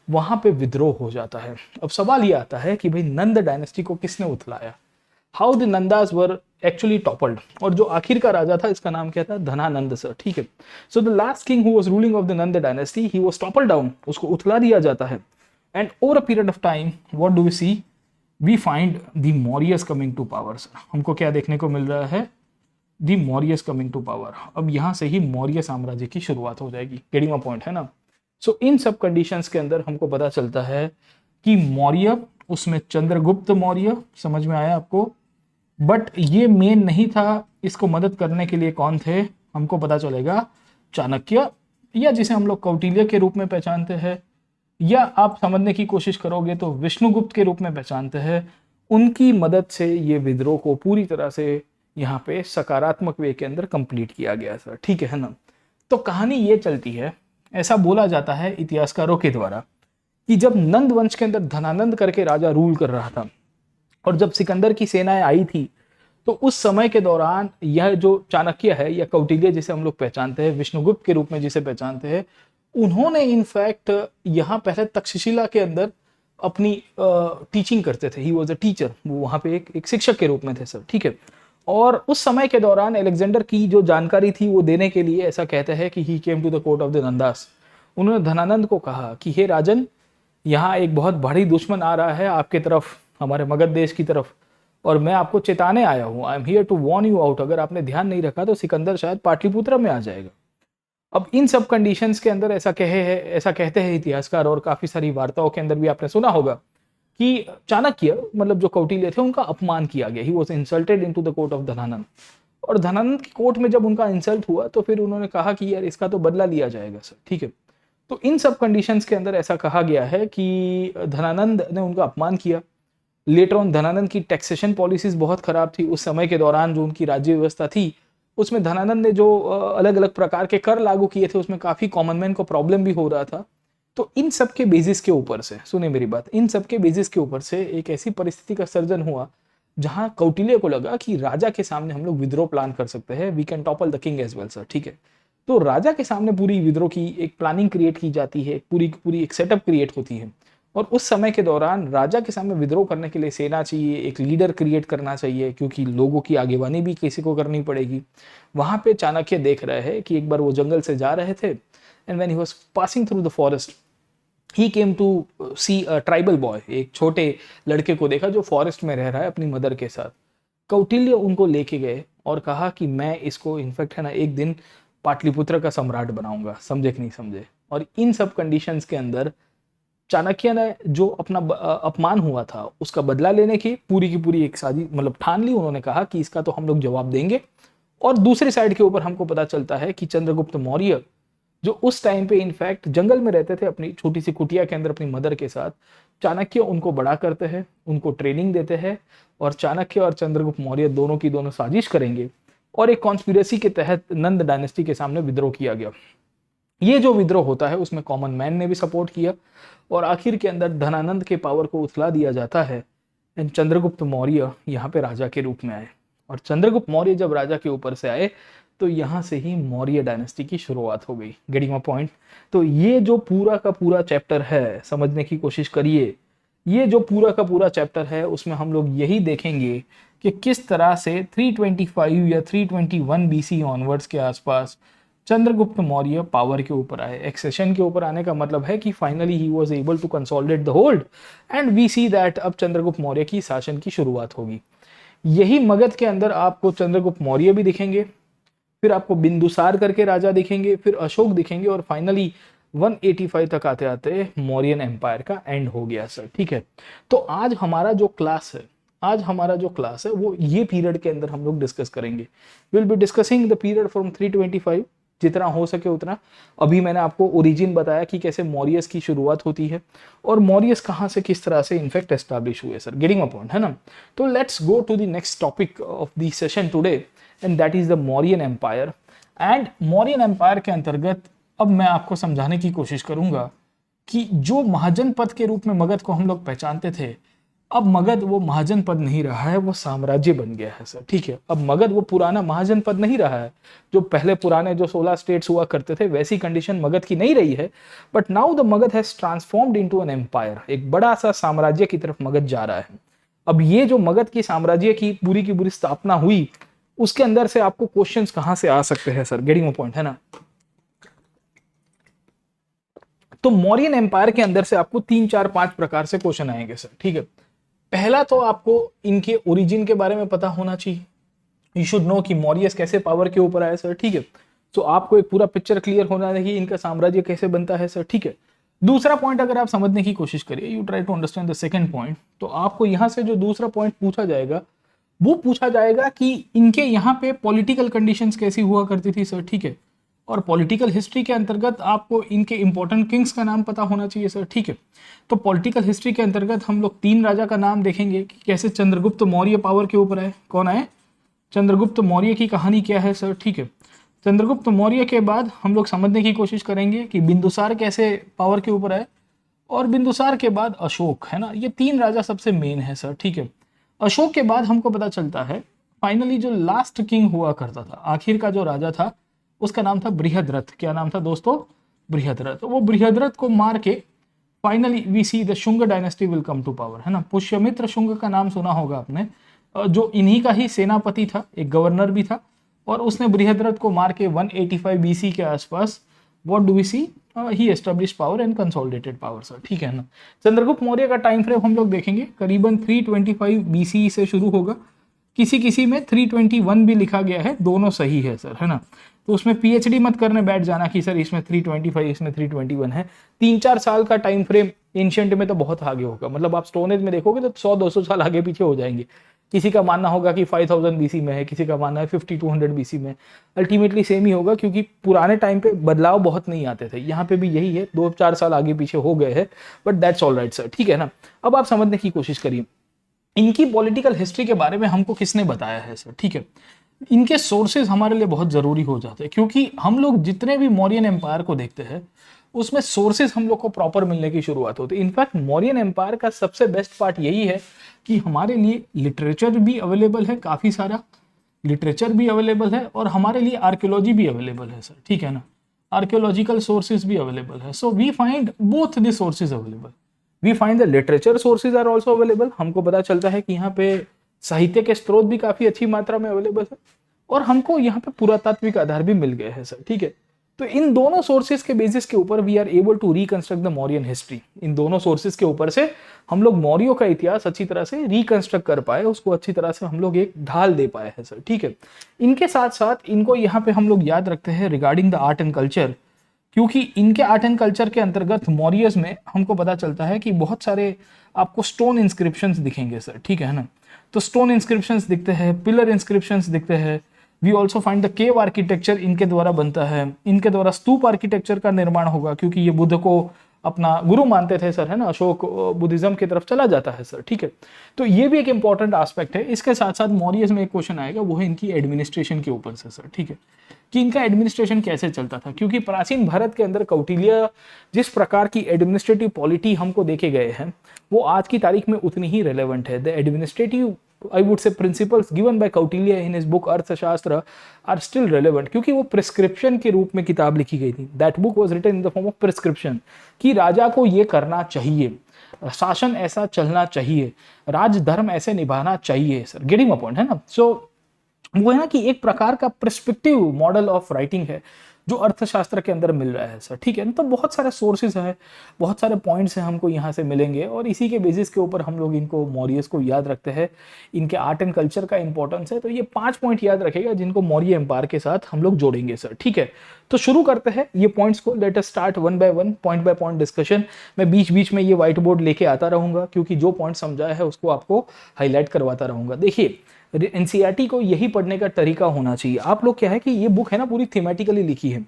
वहां पे विद्रोह हो जाता है। अब सवाल ये आता है कि भाई नंद डायनेस्टी को किसने उथलाया, how the Nandas were actually toppled. और जो आखिर का राजा था, इसका नाम क्या था, धनानंद सर, ठीक है। So the last king who was ruling of the Nanda dynasty, he was toppled down, उसको उथला दिया जाता है। And over a period of time what do we see, we find the Mauryas coming to power sir. हमको क्या देखने को मिल रहा है, the Mauryas coming to power. अब यहां से ही मौर्य साम्राज्य की शुरुआत हो जाएगी। गेटिंग माय पॉइंट, है ना। सो इन सब कंडीशंस के अंदर हमको पता चलता है कि मौर्य, उसमें चंद्रगुप्त मौर्य, समझ में आया आपको। बट ये मेन नहीं था, इसको मदद करने के लिए कौन थे, हमको पता चलेगा चाणक्य, या जिसे हम लोग कौटिल्य के रूप में पहचानते हैं, या आप समझने की कोशिश करोगे तो विष्णुगुप्त के रूप में पहचानते हैं। उनकी मदद से ये विद्रोह को पूरी तरह से यहाँ पे सकारात्मक वे के अंदर कंप्लीट किया गया सर, ठीक है ना। तो कहानी ये चलती है, ऐसा बोला जाता है इतिहासकारों के द्वारा कि जब नंद वंश के अंदर धनानंद करके राजा रूल कर रहा था, और जब सिकंदर की सेनाएं आई थी, तो उस समय के दौरान यह जो चाणक्य है या कौटिल्य जिसे हम लोग पहचानते हैं, विष्णुगुप्त के रूप में जिसे पहचानते हैं, उन्होंने इनफैक्ट यहाँ पहले तक्षशिला के अंदर अपनी टीचिंग करते थे। ही वॉज अ टीचर, वो वहाँ पे एक शिक्षक के रूप में थे सर, ठीक है। और उस समय के दौरान अलेक्जेंडर की जो जानकारी थी वो देने के लिए, ऐसा कहते हैं कि he came to the court of the Nandas. उन्होंने धनानंद को कहा कि हे राजन, यहाँ एक बहुत बड़ी दुश्मन आ रहा है आपके तरफ, हमारे मगध देश की तरफ, और मैं आपको चेताने आया हूँ। I am here to warn you out. अगर आपने ध्यान नहीं रखा तो सिकंदर शायद पाटलिपुत्र में आ जाएगा। अब इन सब कंडीशंस के अंदर ऐसा कहते हैं इतिहासकार, और काफी सारी वार्ताओं के अंदर भी आपने सुना होगा कि चाणक्य, मतलब जो कौटिल्य थे, उनका अपमान किया गया। He was insulted in to the court of Dhanananda. और धनानंद की कोर्ट में जब उनका इंसल्ट हुआ तो फिर उन्होंने कहा कि यार इसका तो बदला लिया जाएगा सर, ठीक है। तो इन सब कंडीशंस के अंदर ऐसा कहा गया है कि धनानंद ने उनका अपमान किया। लेटर ऑन धनानंद की टैक्सेशन पॉलिसीज बहुत खराब थी उस समय के दौरान। जो उनकी राज्य व्यवस्था थी उसमें धनानंद ने जो अलग अलग प्रकार के कर लागू किए थे उसमें काफी कॉमन मैन को प्रॉब्लम भी हो रहा था। तो इन सब के बेसिस के ऊपर से, सुने मेरी बात, इन सब के बेसिस के ऊपर से एक ऐसी परिस्थिति का सर्जन हुआ जहां कौटिल्य को लगा कि राजा के सामने हम लोग विद्रोह प्लान कर सकते हैं, we can topple the king as well sir, ठीक है। तो राजा के सामने पूरी विद्रोह की एक प्लानिंग क्रिएट की जाती है, पूरी पूरी एक सेटअप क्रिएट होती है। और उस समय के दौरान राजा के सामने विद्रोह करने के लिए सेना चाहिए, एक लीडर क्रिएट करना चाहिए, क्योंकि लोगों की आगेवानी भी किसी को करनी पड़ेगी। वहां पे चाणक्य देख रहे हैं कि एक बार वो जंगल से जा रहे थे, and when he was passing through the forest he came to see a tribal boy. एक छोटे लड़के को देखा जो फॉरेस्ट में रह रहा है अपनी मदर के साथ। कौटिल्य उनको लेके गए और कहा कि मैं इसको इनफैक्ट है ना एक दिन पाटलिपुत्र का सम्राट बनाऊंगा। समझे कि नहीं समझे? और इन सब कंडीशंस के अंदर चाणक्य ने जो अपना अपमान हुआ था उसका बदला लेने की पूरी एक साजिश मतलब ठान ली। उन्होंने कहा कि इसका तो हम लोग जवाब देंगे। और दूसरी साइड के ऊपर हमको पता चलता है कि चंद्रगुप्त मौर्य, जो उस टाइम पे इनफैक्ट जंगल में रहते थे अपनी छोटी सी कुटिया के अंदर अपनी मदर के साथ, चाणक्य उनको बड़ा करते हैं, उनको ट्रेनिंग देते हैं, और चाणक्य और चंद्रगुप्त मौर्य दोनों की दोनों साजिश करेंगे और एक कॉन्स्पिरेसी के तहत नंद डायनेस्टी के सामने विद्रोह किया गया। ये जो विद्रोह होता है उसमें कॉमन मैन ने भी सपोर्ट किया और आखिर के अंदर धनानंद के पावर को उथला दिया जाता है। एंड चंद्रगुप्त मौर्य यहाँ पे राजा के रूप में आए। और चंद्रगुप्त मौर्य जब राजा के ऊपर से आए तो यहाँ से ही मौर्य डायनेस्टी की शुरुआत हो गई। Getting my point? तो ये जो पूरा का पूरा चैप्टर है, समझने की कोशिश करिए। ये जो पूरा का पूरा चैप्टर है उसमें हम लोग यही देखेंगे कि किस तरह से 325 या 321 बीसी ऑनवर्ड्स के आसपास चंद्रगुप्त मौर्य पावर के ऊपर आए। एक्सेशन के ऊपर आने का मतलब है कि finally he was able to consolidate the hold, and we see that अब चंद्रगुप्त मौर्य की शासन की शुरुआत होगी। यही मगध के अंदर आपको चंद्रगुप्त मौर्य भी दिखेंगे, फिर आपको बिंदुसार करके राजा दिखेंगे, फिर अशोक दिखेंगे, और फाइनली 185 तक आते आते मौर्यन एम्पायर का एंड हो गया सर, ठीक है। तो आज हमारा जो क्लास है वो ये पीरियड के अंदर हम लोग डिस्कस करेंगे। Will be discussing the period from 325, जितना हो सके उतना। अभी मैंने आपको ओरिजिन बताया कि कैसे मौर्यस की शुरुआत होती है और मौर्यस कहाँ से किस तरह से इनफैक्ट एस्टैब्लिश हुए सर। गेटिंग अ पॉइंट, है ना? तो let's go to the next topic of the session today, and that is the Mauryan empire. And Mauryan empire के अंतर्गत अब मैं आपको समझाने की कोशिश करूंगा कि जो महाजनपद के रूप में मगध को हम लोग पहचानते थे, अब मगध वो महाजनपद नहीं रहा है, वो साम्राज्य बन गया है सर, ठीक है। अब मगध वो पुराना महाजनपद नहीं रहा है। जो पहले पुराने जो 16 स्टेट्स हुआ करते थे वैसी कंडीशन मगध की नहीं रही है, but now the Magadha has transformed into an empire. एक बड़ा सा साम्राज्य की तरफ मगध जा रहा है। अब ये जो मगध की साम्राज्य की पूरी स्थापना हुई, उसके अंदर से आपको क्वेश्चंस कहां से आ सकते हैं सर? गेटिंग माय पॉइंट, है ना? तो मौर्यन एम्पायर के अंदर से आपको 3 4 5 प्रकार से क्वेश्चन आएंगे सर, ठीक है। पहला तो आपको इनके ओरिजिन के बारे में पता होना चाहिए। यू शुड नो कि मौर्यस कैसे पावर के ऊपर आए सर, ठीक है। तो आपको एक पूरा पिक्चर क्लियर होना चाहिए इनका साम्राज्य कैसे बनता है सर, ठीक है। दूसरा पॉइंट अगर आप समझने की कोशिश करिए, you try to understand the second point, तो आपको यहां से जो दूसरा पॉइंट पूछा जाएगा वो पूछा जाएगा कि इनके यहाँ पे पॉलिटिकल कंडीशंस कैसी हुआ करती थी सर, ठीक है। और पॉलिटिकल हिस्ट्री के अंतर्गत आपको इनके इंपॉर्टेंट किंग्स का नाम पता होना चाहिए सर, ठीक है। तो पॉलिटिकल हिस्ट्री के अंतर्गत हम लोग 3 राजा का नाम देखेंगे कि कैसे चंद्रगुप्त मौर्य पावर के ऊपर आए। कौन आए? चंद्रगुप्त मौर्य की कहानी क्या है सर, ठीक है। चंद्रगुप्त मौर्य के बाद हम लोग समझने की कोशिश करेंगे कि बिंदुसार कैसे पावर के ऊपर आए, और बिंदुसार के बाद अशोक, है ना। ये 3 राजा सबसे मेन है सर, ठीक है। अशोक के बाद हमको पता चलता है फाइनली जो लास्ट किंग हुआ करता था, आखिर का जो राजा था, उसका नाम था बृहद्रथ। क्या नाम था दोस्तों? बृहद्रथ। वो बृहद्रथ को मार के finally we see the Shunga dynasty will come to power, है ना। पुष्यमित्र शुंग का नाम सुना होगा आपने, जो इन्हीं का ही सेनापति था, एक गवर्नर भी था, और उसने बृहद्रथ को मार के 185 बीसी के आसपास what do we see, he establish power and consolidated power sir, ठीक है ना। चंद्रगुप्त मौर्य का टाइम फ्रेम हम लोग देखेंगे करीबन 325 BCE से शुरू होगा, किसी किसी में 321 भी लिखा गया है, दोनों सही है सर, है ना। तो उसमें पीएचडी मत करने बैठ जाना कि सर इसमें 325 इसमें 321 है। 3-4 साल का टाइम फ्रेम एंशिएंट में तो बहुत आगे होगा, मतलब आप स्टोन एज में देखोगे तो 100-200 साल आगे पीछे हो जाएंगे। किसी का मानना होगा कि 5000 BC में है, किसी का मानना है 5200 BC में, अल्टीमेटली सेम ही होगा, क्योंकि पुराने टाइम पे बदलाव बहुत नहीं आते थे। यहाँ पे भी यही है, 2-4 साल आगे पीछे हो गए हैं, but that's all right sir, ठीक है ना। अब आप समझने की कोशिश करिए इनकी पॉलिटिकल हिस्ट्री के बारे में हमको किसने बताया है सर, ठीक है। इनके सोर्सेज हमारे लिए बहुत जरूरी हो जाते हैं, क्योंकि हम लोग जितने भी मौर्यन एम्पायर को देखते हैं उसमें सोर्सेज हम लोग को प्रॉपर मिलने की शुरुआत होती है। इनफैक्ट मौर्यन एम्पायर का सबसे बेस्ट पार्ट यही है कि हमारे लिए लिटरेचर भी अवेलेबल है, काफी सारा लिटरेचर भी अवेलेबल है, और हमारे लिए आर्कियोलॉजी भी अवेलेबल है सर, ठीक है ना। आर्कियोलॉजिकल सोर्सेज भी अवेलेबल है, so we find both the sources available. We find the literature sources are also available, हमको पता चलता है कि यहाँ पे साहित्य के स्रोत भी काफी अच्छी मात्रा में अवेलेबल है, और हमको यहाँ पे पुरातात्विक आधार भी मिल गए हैं सर, ठीक है। तो इन दोनों सोर्सेज के बेसिस के ऊपर we are able to reconstruct the Mauryan history. इन दोनों सोर्सेज के ऊपर से हम लोग मौर्यों का इतिहास अच्छी तरह से रिकंस्ट्रक्ट कर पाए, उसको अच्छी तरह से हम लोग एक ढाल दे पाए हैं सर, ठीक है। इनके साथ साथ इनको यहाँ पे हम लोग याद रखते हैं regarding the art and culture, क्योंकि इनके आर्ट एंड कल्चर के अंतर्गत मौर्यस में हमको पता चलता है कि बहुत सारे आपको स्टोन इंस्क्रिप्शंस दिखेंगे सर, ठीक है ना। तो स्टोन इंस्क्रिप्शंस दिखते हैं, पिलर इंस्क्रिप्शंस दिखते हैं। We also find the cave architecture इनके द्वारा बनता है, इनके द्वारा स्तूप आर्किटेक्चर का निर्माण होगा, क्योंकि ये बुद्ध को अपना गुरु मानते थे सर, है ना। अशोक बुद्धिज्म की तरफ चला जाता है सर, ठीक है। तो ये भी एक इंपॉर्टेंट एस्पेक्ट है। इसके साथ साथ मौर्यस में एक क्वेश्चन आएगा, वो है इनकी एडमिनिस्ट्रेशन के ऊपर से सर, ठीक है, कि इनका एडमिनिस्ट्रेशन कैसे चलता था। क्योंकि प्राचीन भारत के अंदर कौटिल्य जिस प्रकार की एडमिनिस्ट्रेटिव पॉलिटी हमको देखे गए हैं वो आज की तारीख में उतनी ही रेलेवेंट है। The administrative I would say principles given by Kautilya in his book अर्थशास्त्र are still relevant, क्योंकि वो प्रिस्क्रिप्शन के रूप में किताब लिखी गई थी। That book was written in the form of prescription, कि राजा को ये करना चाहिए, शासन ऐसा चलना चाहिए, राजधर्म ऐसे निभाना चाहिए सर, गेटिंग माय पॉइंट, है ना। सो वो है ना कि एक प्रकार का प्रिस्पेक्टिव मॉडल ऑफ राइटिंग है जो अर्थशास्त्र के अंदर मिल रहा है सर, ठीक है ना। तो बहुत सारे सोर्सेज हैं, बहुत सारे पॉइंट्स हैं हमको यहाँ से मिलेंगे, और इसी के बेसिस के ऊपर हम लोग इनको मौर्यस को याद रखते हैं। इनके आर्ट एंड कल्चर का इंपॉर्टेंस है, तो ये 5 पॉइंट याद रखेगा जिनको मौर्य एम्पायर के साथ हम लोग जोड़ेंगे सर, ठीक है। तो शुरू करते हैं ये पॉइंट्स को, let us start one by one, point by point discussion. मैं बीच बीच में ये व्हाइट बोर्ड लेके आता रहूंगा, क्योंकि जो पॉइंट समझाया है उसको आपको हाईलाइट करवाता रहूंगा। देखिए एनसीईआरटी को यही पढ़ने का तरीका होना चाहिए। आप लोग क्या है कि ये बुक है ना पूरी थीमेटिकली लिखी है,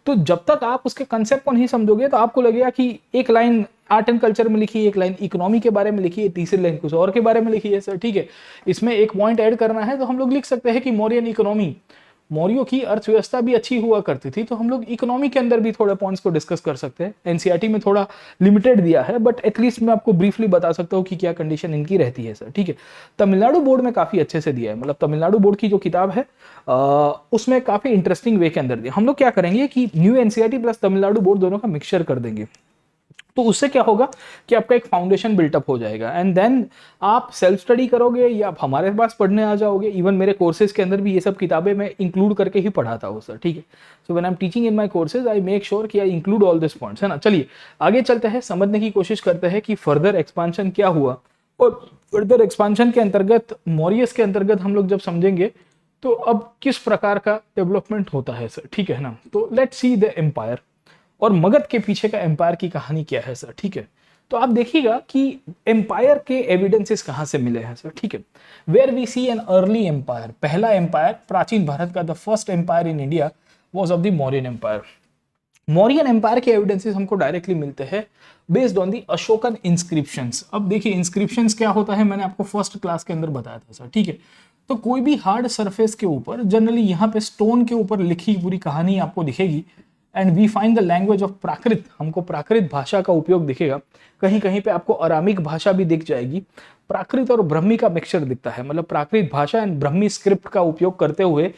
तो जब तक आप उसके कंसेप्ट को नहीं समझोगे तो आपको लगेगा कि एक लाइन आर्ट एंड कल्चर में लिखी है, एक लाइन इकोनॉमी के बारे में लिखी है, तीसरी लाइन कुछ और के बारे में लिखी है सर, ठीक है। इसमें एक पॉइंट ऐड करना है तो हम लोग लिख सकते हैं कि मौर्यन इकोनॉमी, मौर्यों की अर्थव्यवस्था भी अच्छी हुआ करती थी, तो हम लोग इकोनॉमी के अंदर भी थोड़े पॉइंट्स को डिस्कस कर सकते हैं। एनसीईआरटी में थोड़ा लिमिटेड दिया है, बट एटलीस्ट मैं आपको ब्रीफली बता सकता हूँ कि क्या कंडीशन इनकी रहती है सर, ठीक है। तमिलनाडु बोर्ड में काफी अच्छे से दिया है, मतलब तमिलनाडु बोर्ड की जो किताब है उसमें काफी इंटरेस्टिंग वे के अंदर दिया। हम लोग क्या करेंगे कि new NCERT plus Tamil Nadu board दोनों का मिक्सचर कर देंगे, तो उससे क्या होगा कि आपका एक फाउंडेशन बिल्टअप हो जाएगा, एंड देन आप सेल्फ स्टडी करोगे या आप हमारे पास पढ़ने आ जाओगे। इवन मेरे कोर्सेज के अंदर भी ये सब किताबें मैं इंक्लूड करके ही पढ़ाता हूँ सर, ठीक है। So when I am teaching in my courses I make sure कि I include all this points, है ना। चलिए आगे चलते हैं, समझने की कोशिश करते हैं कि फर्दर एक्सपांशन क्या हुआ, और फर्दर एक्सपांशन के अंतर्गत मौर्यस के अंतर्गत हम लोग जब समझेंगे तो अब किस प्रकार का डेवलपमेंट होता है सर, ठीक है ना। तो लेट्स सी द एम्पायर, और मगध के पीछे का एम्पायर की कहानी क्या है सर, ठीक है। तो आप देखिएगा कि एम्पायर के एविडेंसेस कहां से मिले हैं सर, ठीक है। Where we see an early empire, पहला एम्पायर प्राचीन भारत का, the first empire in India was of the Mauryan empire. Mauryan empire के एविडेंसेस हमको डायरेक्टली मिलते हैं based on the Ashokan inscriptions. अब देखिए इंस्क्रिप्शंस क्या होता है, मैंने आपको फर्स्ट क्लास के अंदर बताया था सर, ठीक है। तो कोई भी हार्ड सरफेस के ऊपर जनरली यहाँ पे स्टोन के ऊपर लिखी पूरी कहानी आपको दिखेगी, and we find the language of Prakrit, हमको प्राकृत भाषा का उपयोग दिखेगा। कहीं कहीं पे आपको अरामिक भाषा भी दिख जाएगी। प्राकृत और ब्रह्मी का मिक्सचर दिखता है, मतलब प्राकृत भाषा एंड ब्रह्मी स्क्रिप्ट का उपयोग करते हुए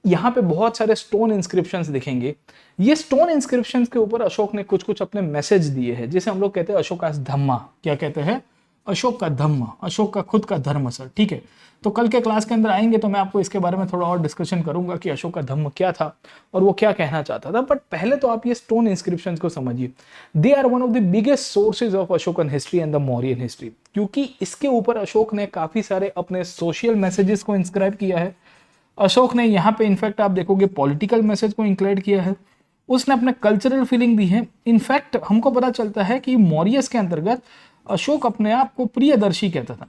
यहाँ पे बहुत सारे स्टोन इंस्क्रिप्शंस दिखेंगे। ये स्टोन इंस्क्रिप्शंस के ऊपर अशोक ने कुछ कुछ अपने मैसेज दिए हैं, जिसे हम लोग कहते हैं अशोकास धम्मा। क्या कहते हैं? अशोक का धम्म, अशोक का खुद का धर्म सर, ठीक है। तो कल के क्लास के अंदर आएंगे तो मैं आपको इसके बारे में थोड़ा और डिस्कशन करूंगा कि अशोक का धम्म क्या था और वो क्या कहना चाहता था। बट पहले तो आप ये स्टोन इंस्क्रिप्शंस को समझिए। They are one of the biggest sources of Ashokan history and the Mauryan history, क्योंकि इसके ऊपर अशोक ने काफी सारे अपने सोशल मैसेजेस को इंस्क्राइब किया है। अशोक ने यहाँ पे इनफैक्ट आप देखोगे पॉलिटिकल मैसेज को इंक्लूड किया है, उसने अपने कल्चरल फीलिंग दी है। इनफैक्ट हमको पता चलता है कि मौर्यस के अंतर्गत अशोक अपने आप को प्रियदर्शी कहता था,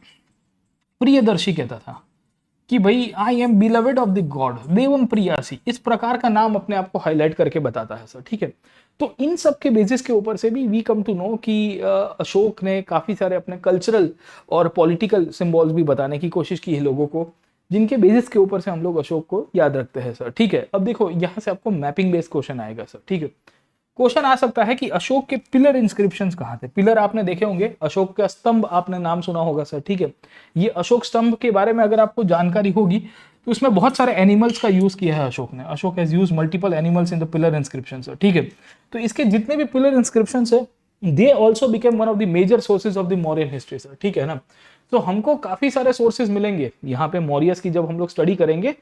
प्रियदर्शी कहता था कि भाई I am beloved of the god, Devam Priyasi, इस प्रकार का नाम अपने आप को हाईलाइट करके बताता है सर, ठीक है। तो इन सब के बेसिस के ऊपर से भी वी कम टू नो कि अशोक ने काफी सारे अपने कल्चरल और पॉलिटिकल सिंबल्स भी बताने की कोशिश की है लोगों को, जिनके बेसिस के ऊपर से हम लोग अशोक को याद रखते हैं सर, ठीक है। अब देखो यहाँ से आपको मैपिंग बेस्ड क्वेश्चन आएगा सर, ठीक है। क्वेश्चन आ सकता है कि अशोक के पिलर इंस्क्रिप्शंस कहाँ थे। पिलर आपने देखे होंगे, अशोक का स्तंभ आपने नाम सुना होगा सर, ठीक है। ये अशोक स्तंभ के बारे में अगर आपको जानकारी होगी तो उसमें बहुत सारे एनिमल्स का यूज किया है अशोक ने। Ashoka has use multiple animals in the pillar inscription sir, ठीक है। तो इसके जितने भी पिलर इंस्क्रिप्शन है they also became one of the major sources of the Mauryan history sir, ठीक है ना। तो हमको काफी सारे सोर्सेज मिलेंगे यहाँ पे मौर्यस की, जब हम लोग स्टडी करेंगे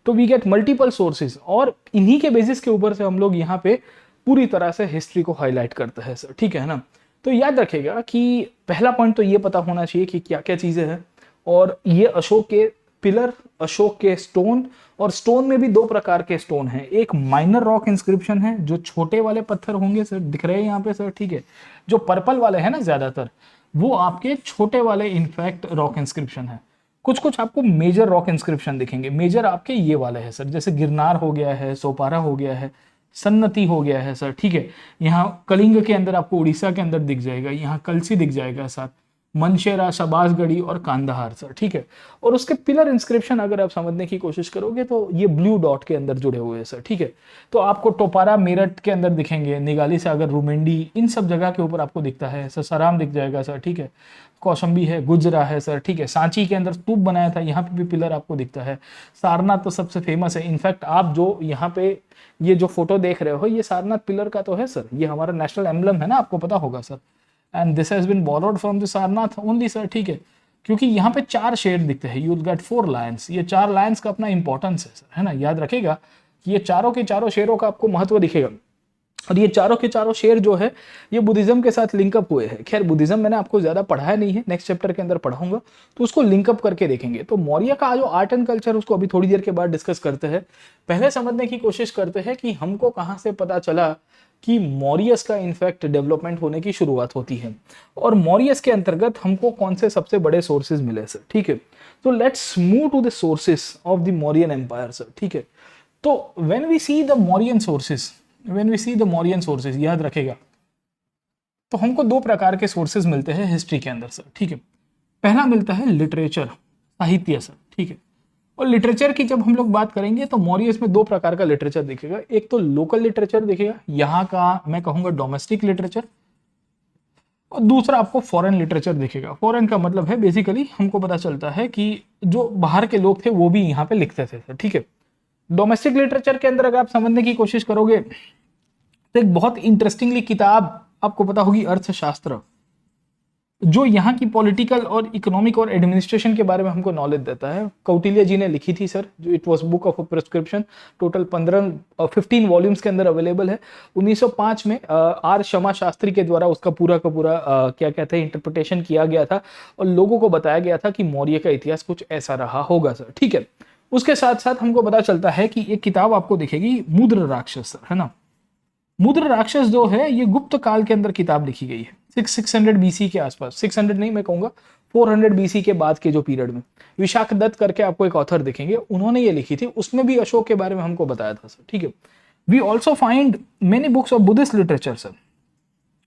तो वी गेट मल्टीपल सोर्सेज, और इन्हीं के बेसिस के ऊपर से हम लोग यहाँ पे पूरी तरह से हिस्ट्री को हाईलाइट करते हैं सर, ठीक है ना। तो याद रखेगा कि पहला पॉइंट तो ये पता होना चाहिए कि क्या क्या चीजें हैं, और ये अशोक के पिलर, अशोक के स्टोन, और स्टोन में भी दो प्रकार के स्टोन हैं। एक माइनर रॉक इंस्क्रिप्शन है, जो छोटे वाले पत्थर होंगे सर, दिख रहे हैं यहाँ पे सर, ठीक है। जो पर्पल वाले हैं ना ज्यादातर, वो आपके छोटे वाले इनफैक्ट रॉक इंस्क्रिप्शन है। कुछ कुछ आपको मेजर रॉक इंस्क्रिप्शन दिखेंगे। मेजर आपके ये वाले हैं सर, जैसे गिरनार हो गया है, सोपारा हो गया है, सन्नति हो गया है सर, ठीक है। यहाँ कलिंग के अंदर आपको उड़ीसा के अंदर दिख जाएगा, यहाँ कलसी दिख जाएगा सर, मनशेरा, शबासगढ़ी और कांधार सर, ठीक है। और उसके पिलर इंस्क्रिप्शन अगर आप समझने की कोशिश करोगे तो ये ब्लू डॉट के अंदर जुड़े हुए हैं सर, ठीक है। तो आपको टोपारा मेरठ के अंदर दिखेंगे, निगाली सागर, रुमेंडी, इन सब जगह के ऊपर आपको दिखता है। ससाराम दिख जाएगा सर, ठीक है। कौशंबी है, गुजरा है सर, ठीक है। सांची के अंदर स्तूप बनाया था, यहाँ पे भी पिलर आपको दिखता है। सारनाथ तो सबसे फेमस है। इनफैक्ट आप जो यहाँ पे ये जो फोटो देख रहे हो, ये सारनाथ पिलर का तो है सर, ये हमारा नेशनल एम्बलम है ना, आपको पता होगा sir. And this has been borrowed from the Sarnath only sir, ठीक है। क्योंकि यहाँ पे 4 शेर दिखते हैं, यू विल गेट 4 लायंस। ये 4 लायंस का अपना इंपॉर्टेंस है सर, है ना। याद रखेगा कि ये चारों के चारों शेरों का आपको महत्व दिखेगा, और ये चारों के चारों शेर जो है ये बुद्धिज्म के साथ लिंकअप हुए हैं। खैर बुद्धिज्म मैंने आपको ज्यादा पढ़ाया नहीं है, नेक्स्ट चैप्टर के अंदर पढ़ाऊंगा, तो उसको लिंकअप करके देखेंगे। तो मौर्य का जो आर्ट एंड कल्चर, उसको अभी थोड़ी देर के बाद डिस्कस करते हैं। पहले समझने की कोशिश करते हैं कि हमको कहाँ से पता चला कि मौर्यस का इनफैक्ट डेवलपमेंट होने की शुरुआत होती है, और मौर्यस के अंतर्गत हमको कौन से सबसे बड़े सोर्सेज मिले सर, ठीक है। तो let's move to the sources of the Mauryan empire sir, ठीक है। तो when we see the Mauryan sources, when we see the Mauryan sources, याद रखेगा तो हमको 2 प्रकार के सोर्सेज मिलते हैं हिस्ट्री के अंदर सर, ठीक है। पहला मिलता है लिटरेचर, साहित्य सर, ठीक है। और लिटरेचर की जब हम लोग बात करेंगे तो मौर्यस में 2 प्रकार का लिटरेचर दिखेगा। एक तो लोकल लिटरेचर दिखेगा, यहाँ का मैं कहूँगा डोमेस्टिक लिटरेचर, और दूसरा आपको फॉरेन लिटरेचर दिखेगा। फॉरेन का मतलब है बेसिकली हमको पता चलता है कि जो बाहर के लोग थे वो भी यहाँ पे लिखते थे सर, ठीक है। डोमेस्टिक लिटरेचर के अंदर अगर आप समझने की कोशिश करोगे तो एक बहुत इंटरेस्टिंगली किताब आपको पता होगी, अर्थशास्त्र, जो यहाँ की पॉलिटिकल और इकोनॉमिक और एडमिनिस्ट्रेशन के बारे में हमको नॉलेज देता है। कौटिल्य जी ने लिखी थी सर, जो it was book of prescription, total 15 volumes के अंदर अवेलेबल है। 1905 में आर शमा शास्त्री के द्वारा उसका पूरा का पूरा क्या कहते हैं इंटरप्रिटेशन किया गया था, और लोगों को बताया गया था कि मौर्य का इतिहास कुछ ऐसा रहा होगा सर, ठीक है। उसके साथ साथ हमको पता चलता है कि एक किताब आपको दिखेगी, मुद्र राक्षस, है ना। मुद्र राक्षस जो है ये गुप्त काल के अंदर किताब लिखी गई है, 600 BC के आसपास, 600 नहीं मैं कहूंगा 400 BC के बाद के जो पीरियड में। विशाख दत्त करके आपको एक ऑथर दिखेंगे, उन्होंने ये लिखी थी, उसमें भी अशोक के बारे में हमको बताया था सर, ठीक है। We also find many books of Buddhist literature sir,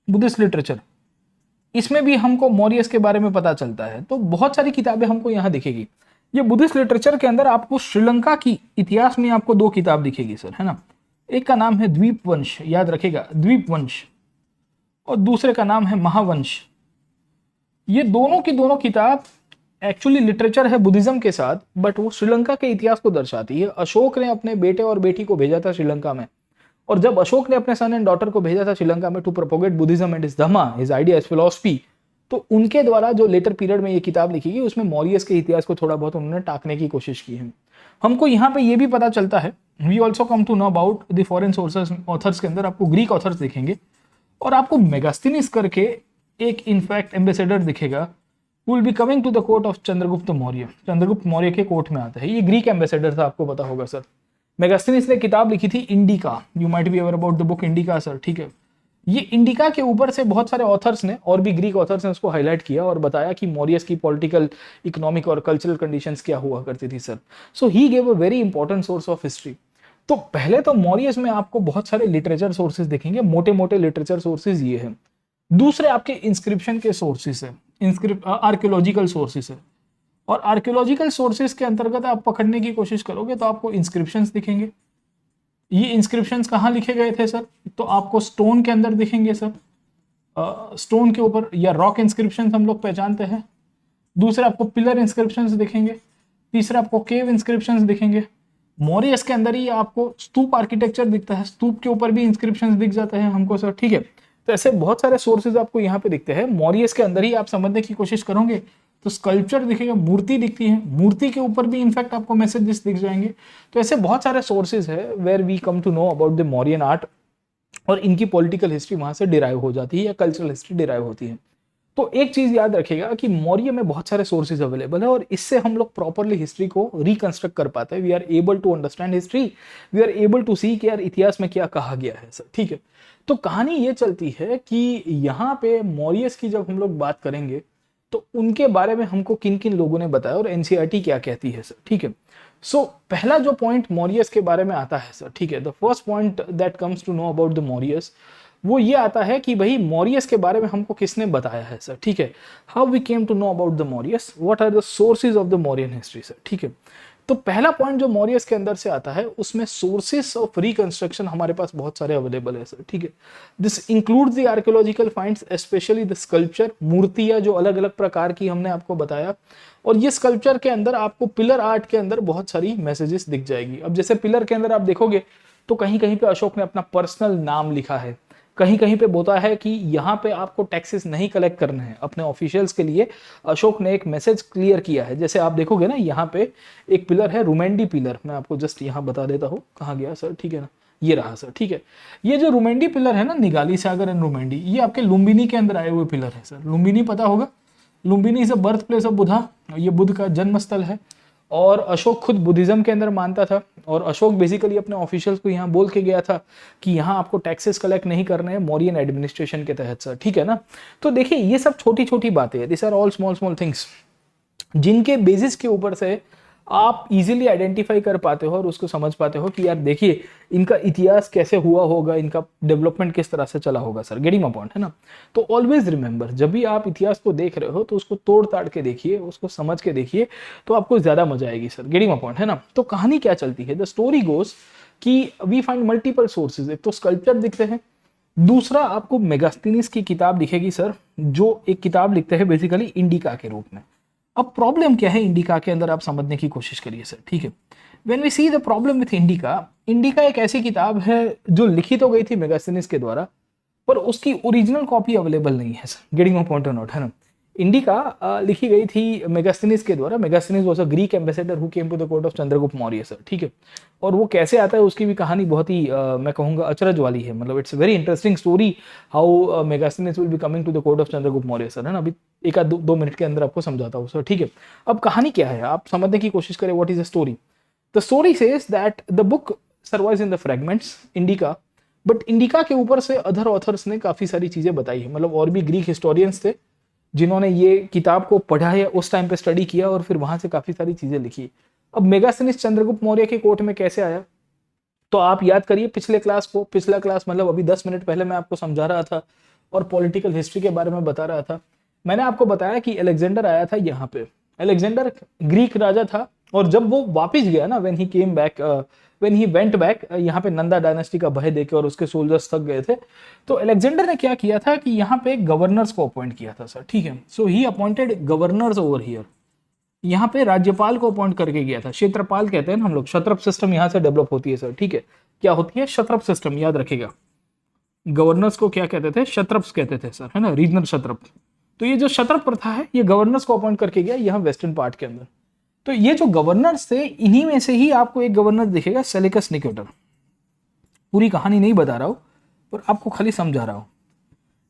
Buddhist literature, इसमें भी हमको मौर्यस के बारे में पता चलता है। तो बहुत सारी किताबें हमको यहाँ दिखेगी। ये बुद्धिस्ट लिटरेचर के अंदर आपको श्रीलंका की इतिहास में आपको 2 किताब दिखेगी सर, है ना। एक का नाम है द्वीपवंश, याद रखेगा द्वीपवंश, और दूसरे का नाम है महावंश। ये दोनों की दोनों किताब एक्चुअली लिटरेचर है बुद्धिज्म के साथ, बट वो श्रीलंका के इतिहास को दर्शाती है। अशोक ने अपने बेटे और बेटी को भेजा था श्रीलंका में, और जब अशोक ने अपने सन एंड डॉटर को भेजा था श्रीलंका में to propagate Buddhism and his dhamma, his idea, his philosophy, तो उनके द्वारा जो लेटर पीरियड में ये किताब लिखी गई उसमें मौर्यस के इतिहास को थोड़ा बहुत उन्होंने टाकने की कोशिश की है। हमको यहाँ पे ये भी पता चलता है, we also come to know about the foreign sources authors के अंदर आपको ग्रीक ऑथर्स दिखेंगे और आपको मेगास्थिनिस करके एक इनफैक्ट एम्बेसडर दिखेगा, will be coming to the court of Chandragupta Maurya. Chandragupta Maurya के कोर्ट में आता है, ये ग्रीक एम्बेसडर था, आपको पता होगा सर। मेगास्थिनिस ने किताब लिखी थी indica, you might be aware about the book indica sir, ठीक है। ये इंडिका के ऊपर से बहुत सारे ऑथर्स ने और भी ग्रीक ऑथर्स ने उसको हाईलाइट किया और बताया कि मौर्यस की पॉलिटिकल, इकोनॉमिक और कल्चरल कंडीशंस क्या हुआ करती थी sir. So he gave a very important source of history. तो पहले तो मौर्यस में आपको बहुत सारे लिटरेचर सोर्सेज दिखेंगे, मोटे मोटे लिटरेचर सोर्सेज ये हैं। दूसरे आपके इंस्क्रिप्शन के सोर्सेज है, आर्कियोलॉजिकल सोर्सेज है। और आर्कियोलॉजिकल सोर्सेज के अंतर्गत आप पकड़ने की कोशिश करोगे तो आपको इंस्क्रिप्शंस दिखेंगे। ये इंस्क्रिप्शंस कहाँ लिखे गए थे सर? तो आपको स्टोन के अंदर दिखेंगे सर, स्टोन के ऊपर, या रॉक इंस्क्रिप्शंस हम लोग पहचानते हैं। दूसरे आपको पिलर इंस्क्रिप्शंस दिखेंगे। तीसरा आपको केव इंस्क्रिप्शंस दिखेंगे। मौर्यस के अंदर ही आपको स्तूप आर्किटेक्चर दिखता है, स्तूप के ऊपर भी इंस्क्रिप्शंस दिख जाते हैं हमको सर, ठीक है। तो ऐसे बहुत सारे सोर्सेज आपको यहाँ पे दिखते हैं। मौर्यस के अंदर ही आप समझने की कोशिश करोगे तो स्कल्पचर दिखेगा, मूर्ति दिखती है, मूर्ति के ऊपर भी इनफैक्ट आपको मैसेजेस दिख जाएंगे। तो ऐसे बहुत सारे सोर्सेज है where we come to know about the Mauryan art, और इनकी पॉलिटिकल हिस्ट्री वहां से डिराइव हो जाती है या कल्चरल हिस्ट्री डिराइव होती है। तो एक चीज याद रखिएगा कि मौर्य में बहुत सारे सोर्सेज अवेलेबल है और इससे हम लोग प्रॉपरली हिस्ट्री को रिकंस्ट्रक्ट कर पाते हैं। We are able to understand history, we are able to see कि यार इतिहास में क्या कहा गया है सर, ठीक है। तो कहानी ये चलती है कि यहाँ पे मौर्यस की जब हम लोग बात करेंगे तो उनके बारे में हमको किन किन लोगों ने बताया और एनसीईआरटी क्या कहती है सर, ठीक है। सो पहला जो पॉइंट मौर्यस के बारे में आता है सर, ठीक है, the first point that comes to know about the Mauryas, वो ये आता है कि भाई मौर्यस के बारे में हमको किसने बताया है सर, ठीक है। How we came to know about the Mauryas, what are the sources of the Mauryan history sir, ठीक है। तो पहला पॉइंट जो मौर्यस के अंदर से आता है उसमें सोर्सेस ऑफ रिकंस्ट्रक्शन हमारे पास बहुत सारे अवेलेबल है सर, ठीक है। This includes the archaeological finds, specially the sculpture, मूर्तियां जो अलग अलग प्रकार की हमने आपको बताया। और ये स्कल्पचर के अंदर आपको पिलर आर्ट के अंदर बहुत सारी मैसेजेस दिख जाएगी। अब जैसे पिलर के अंदर आप देखोगे तो कहीं कहीं पे अशोक ने अपना पर्सनल नाम लिखा है, कहीं कहीं पे बोलता है कि यहाँ पे आपको टैक्सेस नहीं कलेक्ट करने हैं अपने ऑफिशियल्स के लिए। अशोक ने एक मैसेज क्लियर किया है। जैसे आप देखोगे ना, यहाँ पे एक पिलर है रुमेंडी पिलर, मैं आपको जस्ट यहाँ बता देता हूँ कहाँ गया सर, ठीक है ना, ये रहा सर, ठीक है। ये जो रुमेंडी पिलर है ना, निगाली सागर एंड रुमेंडी, ये आपके लुम्बिनी के अंदर आए हुए पिलर है सर। लुम्बिनी पता होगा, Lumbini is a birth place of Buddha, ये बुद्ध का जन्म स्थल है। और अशोक खुद बुद्धिज्म के अंदर मानता था और अशोक बेसिकली अपने ऑफिशियल्स को यहाँ बोल के गया था कि यहाँ आपको टैक्सेस कलेक्ट नहीं करने हैं मौर्यन एडमिनिस्ट्रेशन के तहत सर, ठीक है ना। तो देखिए ये सब छोटी छोटी बातें हैं, this are all small small things जिनके बेसिस के ऊपर से आप इजीली आइडेंटिफाई कर पाते हो और उसको समझ पाते हो कि यार देखिए इनका इतिहास कैसे हुआ होगा, इनका डेवलपमेंट किस तरह से चला होगा सर, गेटिंग माय पॉइंट, है ना। तो ऑलवेज रिमेंबर, जब भी आप इतिहास को देख रहे हो तो उसको तोड़ ताड़ के देखिए, उसको समझ के देखिए, तो आपको ज्यादा मजा आएगी सर, गेटिंग माय पॉइंट, है ना। तो कहानी क्या चलती है, द स्टोरी गोज कि वी फाइंड मल्टीपल सोर्सेज। एक तो स्कल्पचर दिखते हैं, दूसरा आपको मेगास्थनीज की किताब दिखेगी सर, जो एक किताब लिखते हैं बेसिकली इंडिका के रूप में। अब प्रॉब्लम क्या है इंडिका के अंदर, आप समझने की कोशिश करिए सर, ठीक है। When we see the problem with Indica, Indica एक ऐसी किताब है जो लिखी तो गई थी मेगास्थनीज के द्वारा, पर उसकी ओरिजिनल कॉपी अवेलेबल नहीं है सर, गेटिंग माय पॉइंट और नॉट, है ना। इंडिका लिखी गई थी मेगास्थनीज के द्वारा। Megasthenes was a Greek ambassador who came to the court of Chandragupta Maurya sir, ठीक है। और वो कैसे आता है उसकी भी कहानी बहुत ही मैं कहूँगा अचरज वाली है, मतलब it's very interesting story how Megasthenes will be coming to the court of Chandragupta Maurya sir, है ना। अभी एक आध दो मिनट के अंदर आपको समझाता हूँ सर, ठीक है। अब कहानी क्या है आप समझने की कोशिश करें, what is the story. The story says that the book survives in the fragments, indica, but indica के ऊपर से अदर ऑथर्स ने काफी सारी चीजें बताई है, मतलब और भी ग्रीक हिस्टोरियंस थे जिन्होंने ये किताब को पढ़ा है, उस टाइम पे स्टडी किया और फिर वहां से काफी सारी चीजें लिखी। अब मेगास्थनीज चंद्रगुप्त मौर्य के कोर्ट में कैसे आया, तो आप याद करिए पिछले क्लास को, पिछला क्लास मतलब अभी 10 मिनट पहले मैं आपको समझा रहा था और पॉलिटिकल हिस्ट्री के बारे में बता रहा था। मैंने आपको बताया कि अलेक्जेंडर आया था यहाँ पे। अलेक्जेंडर ग्रीक राजा था और जब वो वापिस गया ना, when he came back, when he went back, यहाँ पे नंदा डायनेस्टी का भय देके और उसके सोल्जर्स थक गए थे, तो अलेक्जेंडर ने क्या किया था कि यहाँ पे गवर्नर्स को अपॉइंट किया था सर, ठीक है। So he appointed governors over here, यहाँ पे राज्यपाल को अपॉइंट करके गया था। क्षेत्रपाल कहते हैं ना हम लोग, क्षत्रप सिस्टम यहाँ से डेवलप होती है सर, ठीक है। क्या होती है, क्षत्रप सिस्टम, याद रखेगा। गवर्नर्स को क्या कहते थे, क्षत्रप्स कहते थे सर, है ना, रीजनल क्षत्रप। तो ये जो क्षत्रप प्रथा है ये गवर्नर्स को अपॉइंट करके गया यहाँ वेस्टर्न पार्ट के अंदर। तो ये जो गवर्नर्स थे इन्हीं में से ही आपको एक गवर्नर दिखेगा सेलेकस निकेटर। पूरी कहानी नहीं बता रहा हूं पर आपको खाली समझा रहा हूं।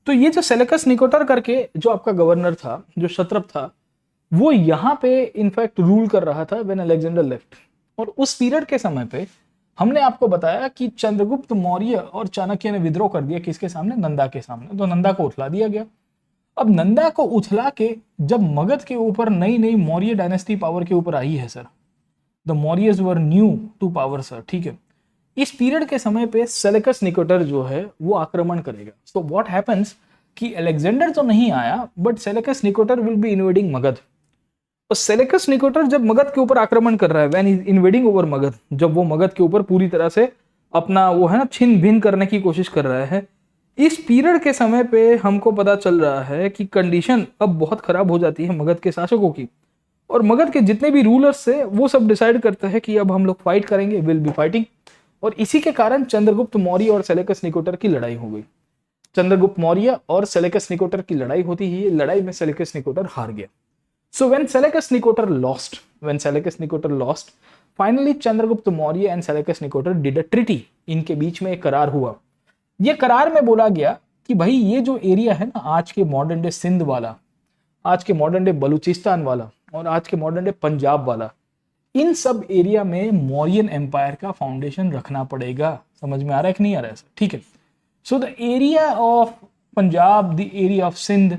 तो ये जो सेलेकस निकेटर करके जो आपका गवर्नर था, जो क्षत्रप था, वो यहाँ पे इनफैक्ट रूल कर रहा था व्हेन अलेक्जेंडर लेफ्ट। और उस पीरियड के समय पे हमने आपको बताया कि चंद्रगुप्त मौर्य और चाणक्य ने विद्रोह कर दिया किसके सामने, नंदा के सामने। तो नंदा को उठला दिया गया। अब नंदा को उछला के जब मगध के ऊपर नई नई मौर्य डायनेस्टी पावर के ऊपर आई है sir, the Mauryas were new to power sir, ठीक है, इस पीरियड के समय पे सेलेकस निकेटर जो है वो आक्रमण करेगा। सो व्हाट हैपेंस कि अलेक्जेंडर तो नहीं आया but Seleucus Nicator will be invading Magadh. और सेलेकस निकेटर जब मगध के ऊपर आक्रमण कर रहा है, when is invading over Magadh, जब वो मगध के ऊपर पूरी तरह से अपना वो है ना छिन भिन करने की कोशिश कर रहा है, इस पीरियड के समय पे हमको पता चल रहा है कि कंडीशन अब बहुत खराब हो जाती है मगध के शासकों की। और मगध के जितने भी रूलर्स थे वो सब डिसाइड करते हैं कि अब हम लोग फाइट करेंगे, विल बी फाइटिंग। और इसी के कारण चंद्रगुप्त मौर्य और सेलेकस निकेटर की लड़ाई हो गई। चंद्रगुप्त मौर्य और सेलेकस निकेटर की लड़ाई होती ही लड़ाई में सेलेकस निकेटर हार गया। So when Seleucus Nicator lost, finally Chandragupta Maurya and Seleucus Nicator did a treaty. इनके बीच में एक करार हुआ। ये करार में बोला गया कि भाई ये जो एरिया है ना, आज के मॉडर्न डे सिंध वाला, आज के मॉडर्न डे बलूचिस्तान वाला और आज के मॉडर्न डे पंजाब वाला, इन सब एरिया में मौर्यन एम्पायर का फाउंडेशन रखना पड़ेगा। समझ में आ रहा है कि नहीं आ रहा है सर? ठीक है। So the area of Punjab, the area of Sindh,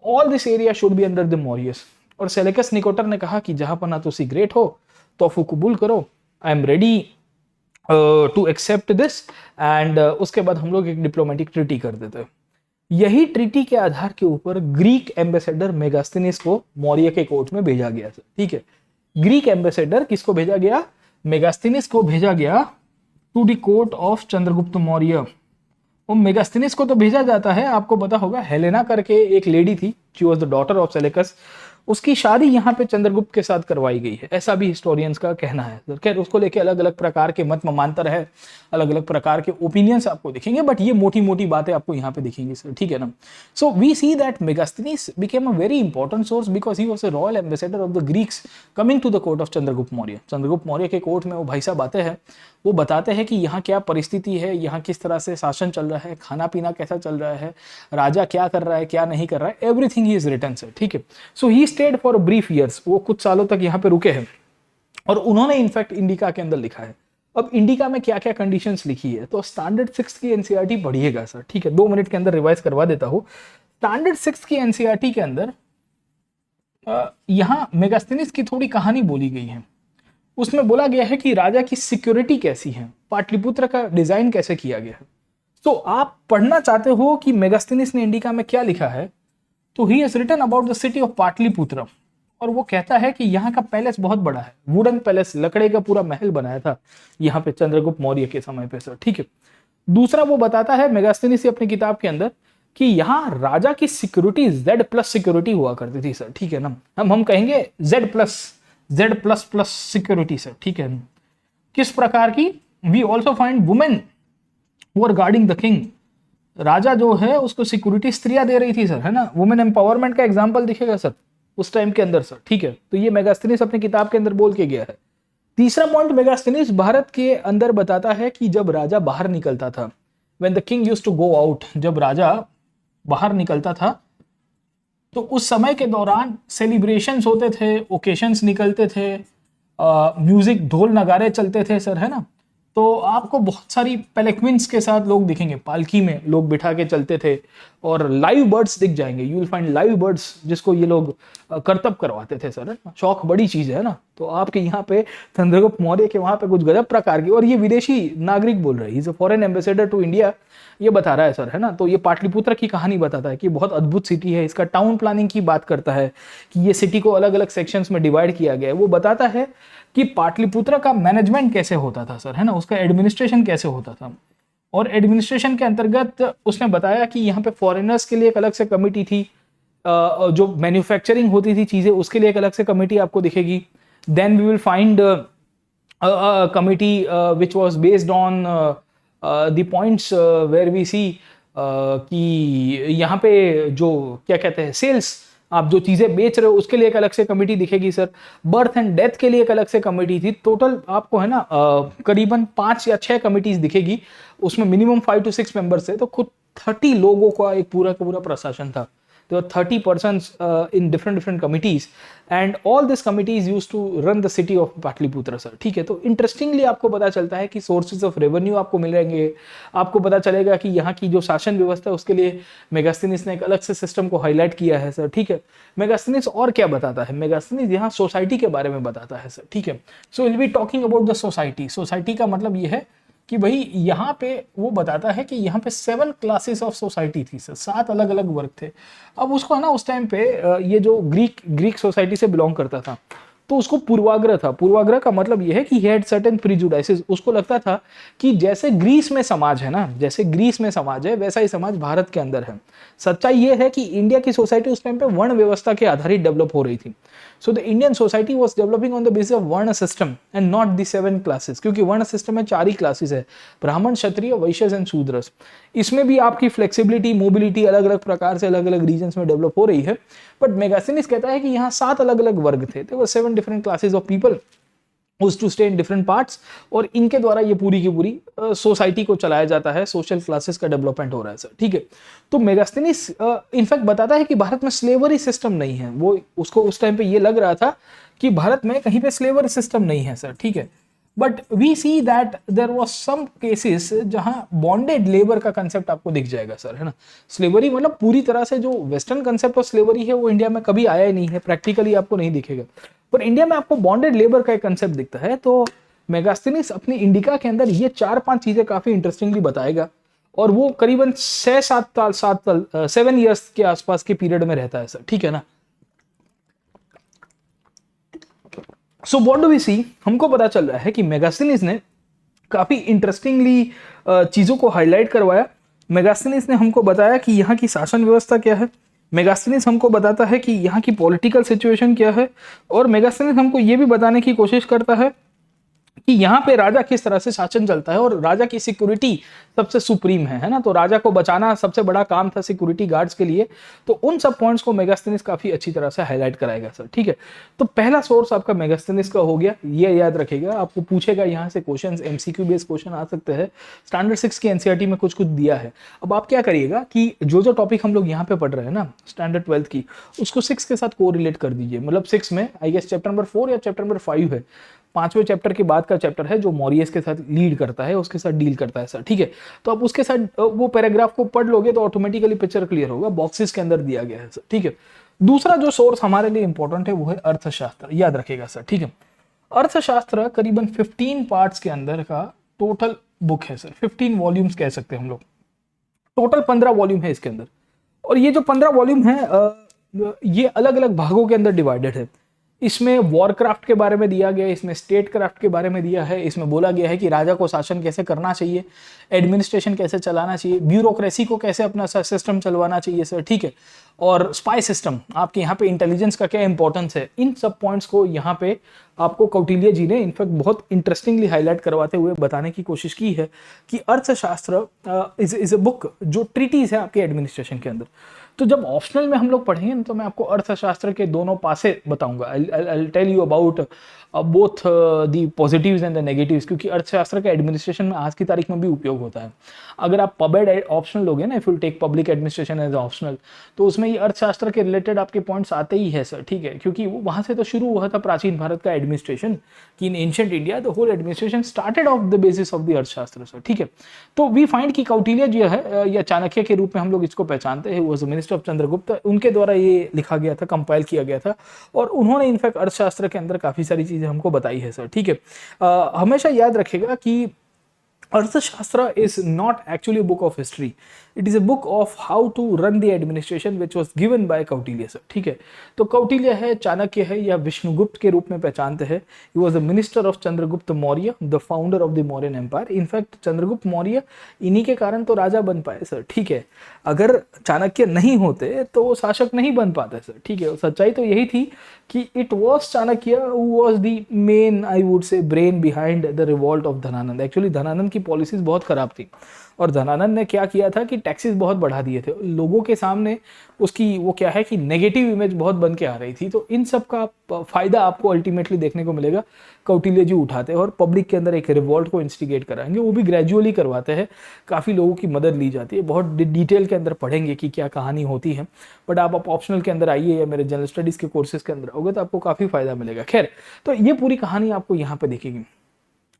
all this area should be under the Mauryas. और सेलेकस निकेटर ने कहा कि जहां पना तुसी ग्रेट हो, तोफू कबूल करो, I am ready to accept this. And उसके बाद हम लोग एक डिप्लोमेटिक ट्रीटी कर देते हैं। यही ट्रीटी के आधार के ऊपर ग्रीक एम्बेसडर मेगास्थनीस को मौर्य के कोर्ट में भेजा गया। ठीक है, ग्रीक एम्बेसडर किसको भेजा गया? मेगास्थनीस को भेजा गया to the court of Chandragupta Maurya. और मेगास्थनीस को तो भेजा जाता है, आपको पता होगा हेलेना करके एक लेडी थी, she was the daughter of Seleucus, उसकी शादी यहाँ पे चंद्रगुप्त के साथ करवाई गई है, ऐसा भी हिस्टोरियंस का कहना है। खैर उसको लेके अलग अलग प्रकार के मत ममांतर है, अलग अलग प्रकार के ओपिनियंस आपको दिखेंगे, बट ये मोटी मोटी बातें आपको यहाँ पे दिखेंगी सर, ठीक है ना। So we see that Megasthenes became a very important source because he was a royal ambassador of the Greeks coming to the court of Chandragupta Maurya. Chandragupta Maurya के कोर्ट में वो भाई साहब आते हैं, वो बताते हैं कि यहाँ क्या परिस्थिति है, यहाँ किस तरह से शासन चल रहा है, खाना पीना कैसा चल रहा है, राजा क्या कर रहा है, क्या नहीं कर रहा है, everything he is written sir, ठीक है। So he stayed for brief years, वो कुछ सालों तक यहाँ पे रुके हैं और उन्होंने इनफैक्ट इंडिका के अंदर लिखा है। अब इंडिका में क्या क्या कंडीशंस लिखी है, तो स्टैंडर्ड 6 की एनसीईआरटी पढ़िएगा सर, ठीक है, 2 मिनट के अंदर रिवाइज करवा देता हूँ। स्टैंडर्ड 6 की एनसीईआरटी के अंदर यहाँ मेगास्थनीस की थोड़ी कहानी बोली गई है। उसमें बोला गया है कि राजा की सिक्योरिटी कैसी है, पाटलिपुत्र का डिजाइन कैसे किया गया है। तो आप पढ़ना चाहते हो कि मेगास्थनीस ने इंडिका में क्या लिखा है, तो he has written about the city of Pataliputra. और वो कहता है कि यहाँ का पैलेस बहुत बड़ा है, वुडन पैलेस, लकड़े का पूरा महल बनाया था यहाँ पे चंद्रगुप्त मौर्य के समय पे सर, ठीक है। दूसरा वो बताता है मेगास्थनीस अपनी किताब के अंदर कि यहाँ राजा की सिक्योरिटी Z+ सिक्योरिटी हुआ करती थी सर, ठीक है ना। हम कहेंगे Z++ सिक्योरिटी सर, ठीक है। किस प्रकार की? We also find women who are guarding the king. राजा जो है उसको सिक्योरिटी स्त्रियां दे रही थी सर, है ना। वुमेन एम्पावरमेंट का एग्जांपल दिखेगा सर उस टाइम के अंदर सर, ठीक है। तो ये मेगास्थनीस अपनी किताब के अंदर बोल के गया है। तीसरा पॉइंट मेगास्थनीस भारत के अंदर बताता है कि जब राजा बाहर निकलता था, when the king used to go out, जब राजा बाहर निकलता था तो उस समय के दौरान सेलिब्रेशंस होते थे, ओकेशंस निकलते थे, म्यूजिक, ढोल नगारे चलते थे सर, है ना। तो आपको बहुत सारी पेलेक्विन्स के साथ लोग दिखेंगे, पालकी में लोग बिठा के चलते थे और लाइव बर्ड्स दिख जाएंगे। You will find live birds जिसको ये लोग करतब करवाते थे सर, है ना। शौक बड़ी चीज है ना। तो आपके यहाँ पे चंद्रगुप्त मौर्य के वहां पे कुछ गजब प्रकार की, और ये विदेशी नागरिक बोल रहे हैं, is a foreign ambassador to India, ये बता रहा है सर, है ना। तो ये पाटलिपुत्र की कहानी बताता है कि बहुत अद्भुत सिटी है। इसका टाउन प्लानिंग की बात करता है कि ये सिटी को अलग अलग सेक्शंस में डिवाइड किया गया है। वो बताता है कि पाटलिपुत्र का मैनेजमेंट कैसे होता था सर, है ना, उसका एडमिनिस्ट्रेशन कैसे होता था। और एडमिनिस्ट्रेशन के अंतर्गत उसने बताया कि यहाँ पे फॉरेनर्स के लिए एक अलग से कमिटी थी, जो मैन्युफैक्चरिंग होती थी चीजें उसके लिए एक अलग से कमिटी आपको दिखेगी। Then we will find committee which was based on the points where we see कि यहाँ पे जो क्या कहते हैं सेल्स, आप जो चीजें बेच रहे हो उसके लिए एक अलग से कमेटी दिखेगी सर। बर्थ एंड डेथ के लिए एक अलग से कमेटी थी। टोटल आपको है ना करीबन 5 या 6 कमिटीज दिखेगी, उसमें मिनिमम 5 to 6 मेंबर्स थे, तो खुद 30 लोगों का एक पूरा का पूरा प्रशासन था। There were 30 persons in different committees and all these committees used to run the city of Pataliputra sir. ठीक है, तो इंटरेस्टिंगली आपको पता चलता है कि सोर्सेज ऑफ रेवेन्यू आपको मिलेंगे, आपको पता चलेगा कि यहाँ की जो शासन व्यवस्था है उसके लिए मेगास्थनीज ने एक अलग से सिस्टम को हाईलाइट किया है सर। ठीक है, मेगास्थनीज और क्या बताता है, मेगास्थनीज यहाँ सोसाइटी के बारे में बताता है सर। ठीक है, so will be talking about the society. Society का मतलब ये है कि भाई यहाँ पे वो बताता है कि यहाँ पे 7 क्लासेस ऑफ सोसाइटी थी सर, 7 अलग अलग वर्ग थे। अब उसको है ना उस टाइम पे ये जो ग्रीक सोसाइटी से बिलोंग करता था तो उसको पूर्वाग्रह था। पूर्वाग्रह का मतलब ये है कि he had certain prejudices। उसको लगता था कि जैसे ग्रीस में समाज है ना, जैसे ग्रीस में समाज है वैसा ही समाज भारत के अंदर है। सच्चाई ये है कि इंडिया की सोसाइटी उस टाइम पे वर्ण व्यवस्था के आधारित डेवलप हो रही थी। So the Indian society was developing on the basis of varna system and not the 7 classes, क्योंकि वर्ण सिस्टम में 4 ही क्लासेस है, ब्राह्मण, क्षत्रिय, वैश्य एंड शूद्र। इसमें भी आपकी फ्लेक्सिबिलिटी, मोबिलिटी अलग अलग प्रकार से अलग अलग रीजन्स में डेवलप हो रही है। बट मेगास्थनीज कहता है कि यहाँ 7 अलग अलग वर्ग थे, तो 7 different classes of people was to stay in different parts, और इनके द्वारा ये पूरी की पूरी सोसाइटी को चलाया जाता है, सोशल क्लासेस का डेवलपमेंट हो रहा है सर। ठीक है, तो मेगास्थनीज इनफैक्ट बताता है कि भारत में स्लेवरी सिस्टम नहीं है। वो उसको उस टाइम पे ये लग रहा था कि भारत में कहीं पे स्लेवरी सिस्टम नहीं है सर। ठीक है, but we see that there was some cases जहां बॉन्डेड लेबर का कंसेप्ट आपको दिख जाएगा सर, है ना। स्लेवरी मतलब पूरी तरह से जो वेस्टर्न कंसेप्ट ऑफ स्लेवरी है वो इंडिया में कभी आया ही नहीं है, प्रैक्टिकली आपको नहीं दिखेगा, पर इंडिया में आपको बॉन्डेड लेबर का एक कंसेप्ट दिखता है। तो मेगास्थनीज अपनी इंडिका के अंदर ये 4-5 चीजें काफी इंटरेस्टिंगली बताएगा, और वो करीबन 7 ईयर्स के आसपास के पीरियड में रहता है सर। ठीक है ना। सो व्हाट डू वी सी, हमको पता चल रहा है कि मेगास्थनीज ने काफी इंटरेस्टिंगली चीजों को हाईलाइट करवाया। मेगास्थनीज ने हमको बताया कि यहाँ की शासन व्यवस्था क्या है, मेगास्थनीज हमको बताता है कि यहाँ की पॉलिटिकल सिचुएशन क्या है, और मेगास्थनीज हमको ये भी बताने की कोशिश करता है कि यहाँ पे राजा किस तरह से शासन चलता है, और राजा की सिक्योरिटी सबसे सुप्रीम है ना। तो राजा को बचाना सबसे बड़ा काम था सिक्योरिटी गार्ड्स के लिए। तो उन सब पॉइंट्स को मेगास्थनीज काफी अच्छी तरह से हाईलाइट कराएगा सर। ठीक है, तो पहला सोर्स आपका मेगास्थनीज का हो गया, ये याद रखिएगा। आपको पूछेगा यहाँ से क्वेश्चंस, एमसीक्यू बेस्ड क्वेश्चन आ सकते हैं। स्टैंडर्ड 6 की एनसीईआरटी में कुछ कुछ दिया है। अब आप क्या करिएगा कि जो टॉपिक हम लोग यहाँ पे पढ़ रहे हैं ना स्टैंडर्ड 12th की, उसको 6 के साथ कोरिलेट कर दीजिए। मतलब 6 में आई गेस चैप्टर नंबर 4 या चैप्टर नंबर 5 है, 5वें चैप्टर के बाद का चैप्टर है जो मौर्यस के साथ लीड करता है, उसके साथ डील करता है सर। ठीक है, तो आप उसके साथ वो पैराग्राफ को पढ़ लोगे तो ऑटोमेटिकली पिक्चर क्लियर होगा, बॉक्सेस के अंदर दिया गया है सर। ठीक है, दूसरा जो सोर्स हमारे लिए इंपॉर्टेंट है वो है अर्थशास्त्र, याद रखिएगा सर। ठीक है, अर्थशास्त्र करीबन 15 पार्ट्स के अंदर का टोटल बुक है सर, 15 वॉल्यूम्स कह सकते हैं हम लोग। टोटल 15 वॉल्यूम है इसके अंदर, और ये जो 15 वॉल्यूम है ये अलग अलग भागों के अंदर डिवाइडेड है। इसमें वॉरक्राफ्ट के बारे में दिया गया है, इसमें स्टेट क्राफ्ट के बारे में दिया है, इसमें बोला गया है कि राजा को शासन कैसे करना चाहिए, एडमिनिस्ट्रेशन कैसे चलाना चाहिए, ब्यूरोक्रेसी को कैसे अपना सिस्टम चलवाना चाहिए सर। ठीक है, और स्पाई सिस्टम, आपके यहाँ पे इंटेलिजेंस का क्या इंपॉर्टेंस है, इन सब पॉइंट्स को यहाँ पे आपको कौटिल्य जी ने इनफैक्ट बहुत इंटरेस्टिंगली हाईलाइट करवाते हुए बताने की कोशिश की है कि अर्थशास्त्र इज अ बुक जो ट्रीटीज है आपके एडमिनिस्ट्रेशन के अंदर। तो जब ऑप्शनल में हम लोग पढ़ेंगे तो मैं आपको अर्थशास्त्र के दोनों पासे बताऊंगा। I'll tell you about both the positives and the negatives, क्योंकि अर्थशास्त्र का एडमिनिस्ट्रेशन में आज की तारीख में भी उपयोग होता है। अगर आप पबेड ऑप्शनल लोगे ना, if you take public administration as optional, तो उसमें ये अर्थशास्त्र के रिलेटेड आपके पॉइंट्स आते ही है सर। ठीक है, क्योंकि वो वहां से तो शुरू हुआ था प्राचीन भारत का एडमिनिस्ट्रेशन, कि in ancient India the whole administration started off the basis of the Arthashastra sir. ठीक है, तो वी फाइंड कि कौटिल्य जो है या चाणक्य के रूप में हम लोग इसको पहचानते हैं, वाज मिनिस्टर ऑफ चंद्रगुप्त, उनके द्वारा ये लिखा गया था, कंपाइल किया गया था, और उन्होंने इनफैक्ट अर्थशास्त्र के अंदर काफी सारी चीजें हमको बताई है सर। ठीक है, हमेशा याद रखिएगा कि अर्थशास्त्र is not actually a book of history. It is a book of how to run the administration which was given by Kautilya sir. ठीक है, तो कौटिल्य है, चाणक्य है, या विष्णुगुप्त के रूप में पहचानते हैं। He was the minister of Chandragupta Maurya, the founder of the Mauryan Empire. In fact Chandragupta Maurya इन्हीं के कारण तो राजा बन पाए सर। ठीक है, अगर चाणक्य नहीं होते तो वो शासक नहीं बन पाते सर। ठीक है, सच्चाई तो यही थी कि it was Chanakya who was the main, I would से, brain behind the revolt of Dhanananda. Actually Dhanananda की पॉलिसीज बहुत खराब थी और धनानंद ने क्या किया था कि टैक्सेस बहुत बढ़ा दिए थे, लोगों के सामने उसकी वो क्या है कि नेगेटिव इमेज बहुत बन के आ रही थी। तो इन सब का फायदा आपको अल्टीमेटली देखने को मिलेगा। कौटिल्य जी उठाते हैं और पब्लिक के अंदर एक रिवॉल्ट को इंस्टिगेट कराएंगे, वो भी ग्रेजुअली करवाते हैं, काफ़ी लोगों की मदद ली जाती है। बहुत डिटेल के अंदर पढ़ेंगे कि क्या कहानी होती है, बट आप ऑप्शनल के अंदर आइए या मेरे जनरल स्टडीज़ के कोर्सेज के अंदर आओगे तो आपको काफ़ी फायदा मिलेगा। खैर, तो ये पूरी कहानी आपको यहाँ पे दिखेगी।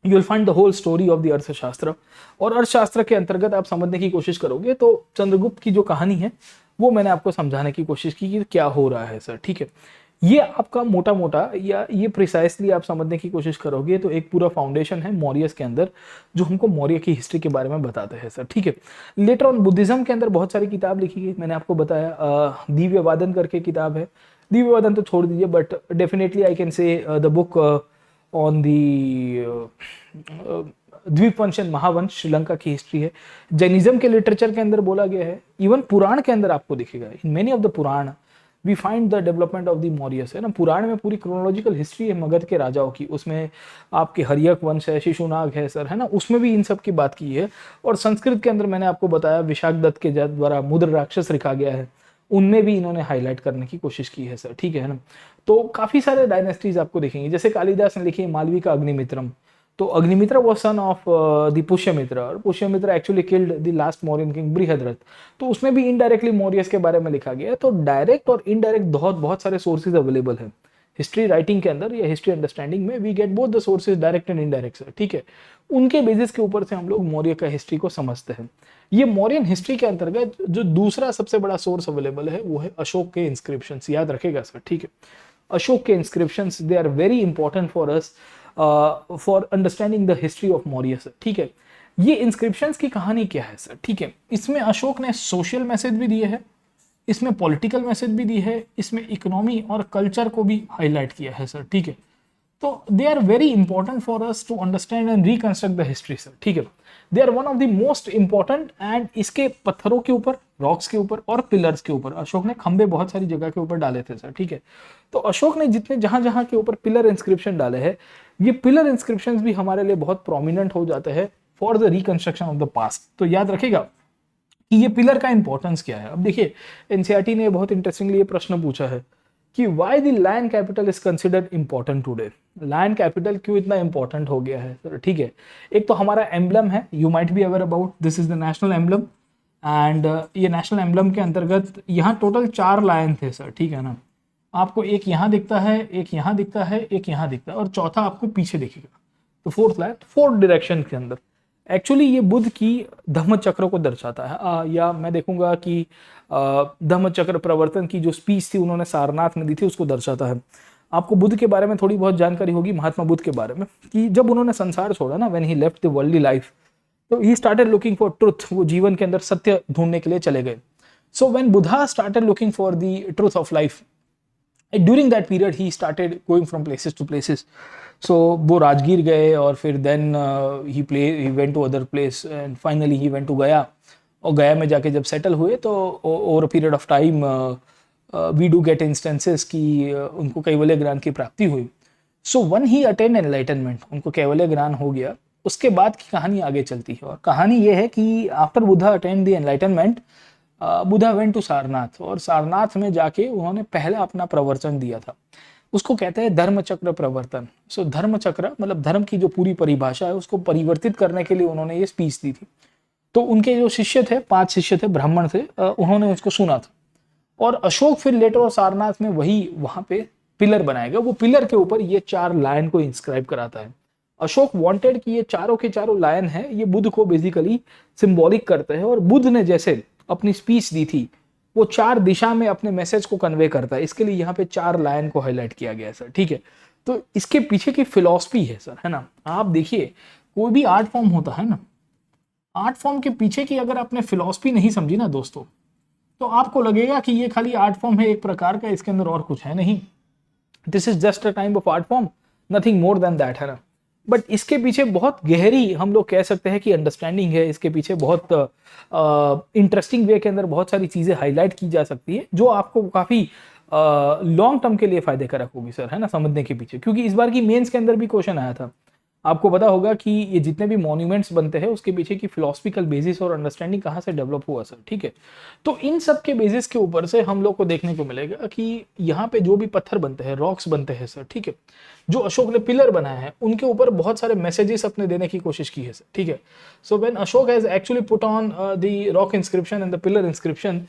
You will find the whole story of the Arthashastra, और अर्थशास्त्र के अंतर्गत आप समझने की कोशिश करोगे तो चंद्रगुप्त की जो कहानी है वो मैंने आपको समझाने की कोशिश की कि क्या हो रहा है सर। ठीक है, ये आपका मोटा मोटा या ये प्रिसाइसली आप समझने की कोशिश करोगे तो एक पूरा फाउंडेशन है मौर्यस के अंदर जो हमको मौर्य की हिस्ट्री के बारे में बताते हैं सर। ठीक है, लेटर ऑन बुद्धिज्म के अंदर बहुत सारी किताब लिखी गई, मैंने आपको बताया दिव्यवादन करके किताब है। दिव्यवादन तो छोड़ दीजिए, but definitely I can say the book on the Dipavamsa and Mahavamsa, Sri Lanka की हिस्ट्री है। जैनिज्म के लिटरेचर के अंदर बोला गया है, इवन पुराण के अंदर आपको दिखेगा, in many of the Purana we find the development of the Mauryas, है ना। पुराण में पूरी क्रोनोलॉजिकल हिस्ट्री है मगध के राजाओं की, उसमें आपके हर्यक वंश है, शिशुनाग है सर, है ना, उसमें भी इन सब की बात की है। और संस्कृत के अंदर मैंने आपको बताया विशाखदत्त के द्वारा मुद्र राक्षस लिखा गया है, उनमें भी इन्होंने हाईलाइट करने की कोशिश की है सर। ठीक है ना, तो काफी सारे डायनेस्टीज आपको दिखेंगे, जैसे कालिदास ने लिखी है मालवी का अग्निमित्रम। तो Agnimitra was son of the Pushyamitra, और Pushyamitra actually killed the last Mauryan king Brihadratha. तो उसमें भी इनडायरेक्टली मौर्यस के बारे में लिखा गया है। तो डायरेक्ट और इनडायरेक्ट बहुत सारे सोर्सेज अवेलेबल है हिस्ट्री राइटिंग के अंदर या हिस्ट्री अंडरस्टैंडिंग में। We get both the sources direct and indirect sir. ठीक है, उनके बेसिस के ऊपर से हम लोग मौर्य का हिस्ट्री को समझते हैं। ये मौर्यन हिस्ट्री के अंतर्गत जो दूसरा सबसे बड़ा सोर्स अवेलेबल है वो है अशोक के इंस्क्रिप्शंस, याद रखेगा सर। ठीक है, अशोक के inscriptions they are very important for us for understanding the history of Maurya sir. ठीक है, ये इंस्क्रिप्शंस की कहानी क्या है सर। ठीक है, इसमें अशोक ने सोशल मैसेज भी दिए है, इसमें पॉलिटिकल मैसेज भी दी है, इसमें इकोनॉमी और कल्चर को भी हाईलाइट किया है सर। ठीक है, तो they are very important for us to understand and reconstruct the history sir. ठीक है, they are one of the most important. And इसके पत्थरों के ऊपर, रॉक्स के ऊपर और पिलर्स के ऊपर अशोक ने खंबे बहुत सारी जगह के ऊपर डाले थे सर। ठीक है, तो अशोक ने जितने जहां जहां के ऊपर पिलर इंस्क्रिप्शन डाले हैं, ये पिलर इंस्क्रिप्शंस भी हमारे लिए बहुत प्रोमिनेंट हो जाते हैं for the reconstruction of the past. तो याद रखेगा कि ये पिलर का इंपॉर्टेंस क्या है। अब देखिए, एनसीईआरटी ने बहुत इंटरेस्टिंगली ये प्रश्न पूछा है कि why the land capital is considered important today. Land capital क्यों इतना इंपॉर्टेंट हो गया है सर। ठीक है, एक तो हमारा एम्बलम है, you might be aware about, this is the national emblem. And ये नेशनल एम्बलम के अंतर्गत यहाँ टोटल 4 लायन थे सर। ठीक है ना, आपको एक यहाँ दिखता है, एक यहाँ दिखता है, एक यहाँ दिखता है और चौथा आपको पीछे दिखेगा। तो 4th लाइन 4 डायरेक्शन के अंदर एक्चुअली ये बुद्ध की धम्म चक्र को दर्शाता है। या मैं देखूंगा कि धम्म चक्र प्रवर्तन की जो स्पीच थी उन्होंने सारनाथ में दी थी उसको दर्शाता है। आपको बुद्ध के बारे में थोड़ी बहुत जानकारी होगी, महात्मा बुद्ध के बारे में, कि जब उन्होंने संसार छोड़ा ना, when he left the worldly life, तो he started looking for truth, वो जीवन के अंदर सत्य ढूंढने के लिए चले गए। So when Buddha started looking for the truth of life, during that period he started going from places to places. सो वो राजगीर गए और फिर then he went to other place and finally he went to Gaya. और गया में जाके जब सेटल हुए तो over a period of time we do get instances कि उनको कैवल्य ज्ञान की प्राप्ति हुई। So one he attend enlightenment, उनको कैवल्य ज्ञान हो गया। उसके बाद की कहानी आगे चलती है और कहानी ये है कि after Buddha attend the enlightenment, Buddha went to Sarnath, और सारनाथ में जाके उन्होंने पहला अपना प्रवचन दिया था, उसको कहते हैं धर्म चक्र प्रवर्तन। सो धर्म चक्र मतलब धर्म की जो पूरी परिभाषा है उसको परिवर्तित करने के लिए उन्होंने ये स्पीच दी थी। तो उनके जो शिष्य थे, 5 शिष्य थे, ब्राह्मण थे, उन्होंने उसको सुना था। और अशोक फिर लेटर और सारनाथ में वही वहां पे पिलर बनाएगा, वो पिलर के ऊपर ये 4 लायन को इंस्क्राइब कराता है। अशोक वांटेड कि ये चारों के चारों लायन है, ये बुद्ध को बेसिकली सिंबॉलिक करते हैं, और बुद्ध ने जैसे अपनी स्पीच दी थी वो 4 दिशा में अपने मैसेज को कन्वे करता है। इसके लिए यहाँ पे 4 लायन को हाईलाइट किया गया है सर। ठीक है, तो इसके पीछे की फिलॉसफी है सर, है ना। आप देखिए, कोई भी आर्ट फॉर्म होता है ना, आर्ट फॉर्म के पीछे की अगर आपने फिलॉसफी नहीं समझी ना दोस्तों, तो आपको लगेगा कि ये खाली आर्ट फॉर्म है एक प्रकार का, इसके अंदर और कुछ है नहीं, this is just a type of art form, nothing more than that, है ना। बट इसके पीछे बहुत गहरी, हम लोग कह सकते हैं कि अंडरस्टैंडिंग है, इसके पीछे बहुत इंटरेस्टिंग वे के अंदर बहुत सारी चीजें हाईलाइट की जा सकती है जो आपको काफी लॉन्ग टर्म के लिए फायदे कारक होगी सर, है ना, समझने के पीछे। क्योंकि इस बार की मेंस के अंदर भी क्वेश्चन आया था, आपको पता होगा कि ये जितने भी मॉन्यूमेंट्स बनते हैं उसके पीछे की फिलोसफिकल बेसिस और अंडरस्टैंडिंग कहाँ से डेवलप हुआ सर, ठीक है। तो इन सब के बेसिस के ऊपर से हम लोग को देखने को मिलेगा कि यहाँ पे जो भी पत्थर बनते हैं, रॉक्स बनते हैं सर, ठीक है, जो अशोक ने पिलर बनाए हैं उनके ऊपर बहुत सारे मैसेजेस अपने देने की कोशिश की है सर, ठीक है। So when Ashok has actually put on the rock inscription and the pillar inscription,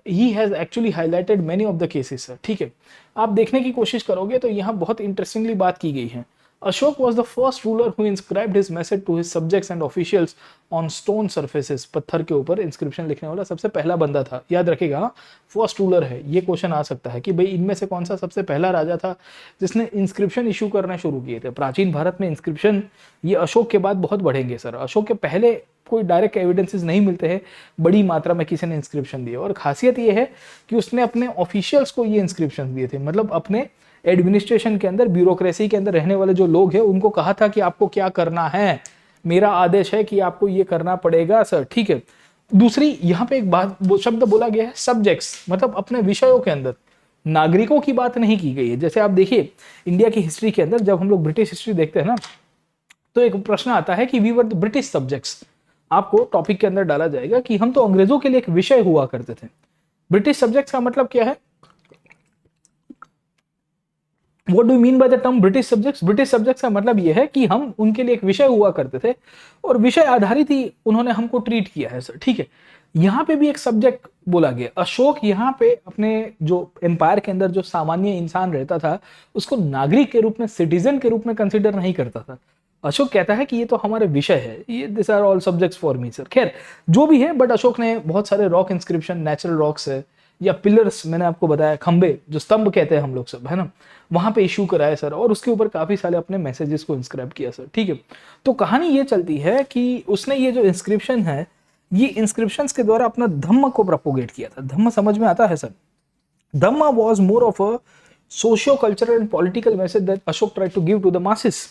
he has actually highlighted many of the cases sir, ठीक है। आप देखने की कोशिश करोगे तो यहाँ बहुत इंटरेस्टिंगली बात की गई है। Ashok was the first ruler who inscribed his message to his subjects and officials on stone surfaces. पत्थर के ऊपर इंस्क्रिप्शन लिखने वाला सबसे पहला बंदा था, याद रखिएगा। फर्स्ट रूलर है, ये क्वेश्चन आ सकता है कि भाई इनमें से कौन सा सबसे पहला राजा था जिसने इंस्क्रिप्शन इशू करना शुरू किए थे। प्राचीन भारत में इंस्क्रिप्शन ये अशोक के बाद बहुत बढ़ेंगे सर। अशोक के पहले कोई डायरेक्ट एविडेंसेस नहीं मिलते हैं बड़ी मात्रा में किसी ने इंस्क्रिप्शन दिए, और खासियत ये है कि उसने अपने ऑफिशियल्स को ये इंस्क्रिप्शन दिए थे, मतलब अपने एडमिनिस्ट्रेशन के अंदर, ब्यूरोक्रेसी के अंदर रहने वाले जो लोग हैं उनको कहा था कि आपको क्या करना है, मेरा आदेश है कि आपको ये करना पड़ेगा सर, ठीक है। दूसरी यहाँ पे एक बात शब्द बोला गया है सब्जेक्ट्स, मतलब अपने विषयों के अंदर नागरिकों की बात नहीं की गई है। जैसे आप देखिए इंडिया की हिस्ट्री के अंदर जब हम लोग ब्रिटिश हिस्ट्री देखते हैं ना, तो एक प्रश्न आता है कि we were the British subjects. आपको टॉपिक के अंदर डाला जाएगा कि हम तो अंग्रेजों के लिए एक विषय हुआ करते थे। ब्रिटिश सब्जेक्ट्स का मतलब क्या है? What do you mean by the term British subjects? British subjects का मतलब यह है कि हम उनके लिए एक विषय हुआ करते थे और विषय आधारित ही उन्होंने हमको ट्रीट किया है सर, ठीक है। यहाँ पे भी एक सब्जेक्ट बोला गया। अशोक यहाँ पे अपने जो एम्पायर के अंदर जो सामान्य इंसान रहता था उसको नागरिक के रूप में, सिटीजन के रूप में कंसिडर नहीं करता था। अशोक कहता है कि ये तो हमारे विषय है, ये this are all subjects for me sir. खैर जो भी है, बट अशोक ने बहुत सारे रॉक इंस्क्रिप्शन, नेचुरल रॉक्स है या पिलर्स, मैंने आपको बताया खंबे जो स्तंभ कहते हैं हम लोग सब, है ना, वहां पे इशू कराया सर, और उसके ऊपर काफी सारे अपने मैसेजेस को इंस्क्राइब किया सर, ठीक है। तो कहानी ये चलती है कि उसने ये जो इंस्क्रिप्शन है, ये इंस्क्रिप्शंस के द्वारा अपना धम्म को प्रोपोगेट किया था। धम्म समझ में आता है sir? Dhamma was more of a socio cultural and political message that Ashok tried to give to the masses.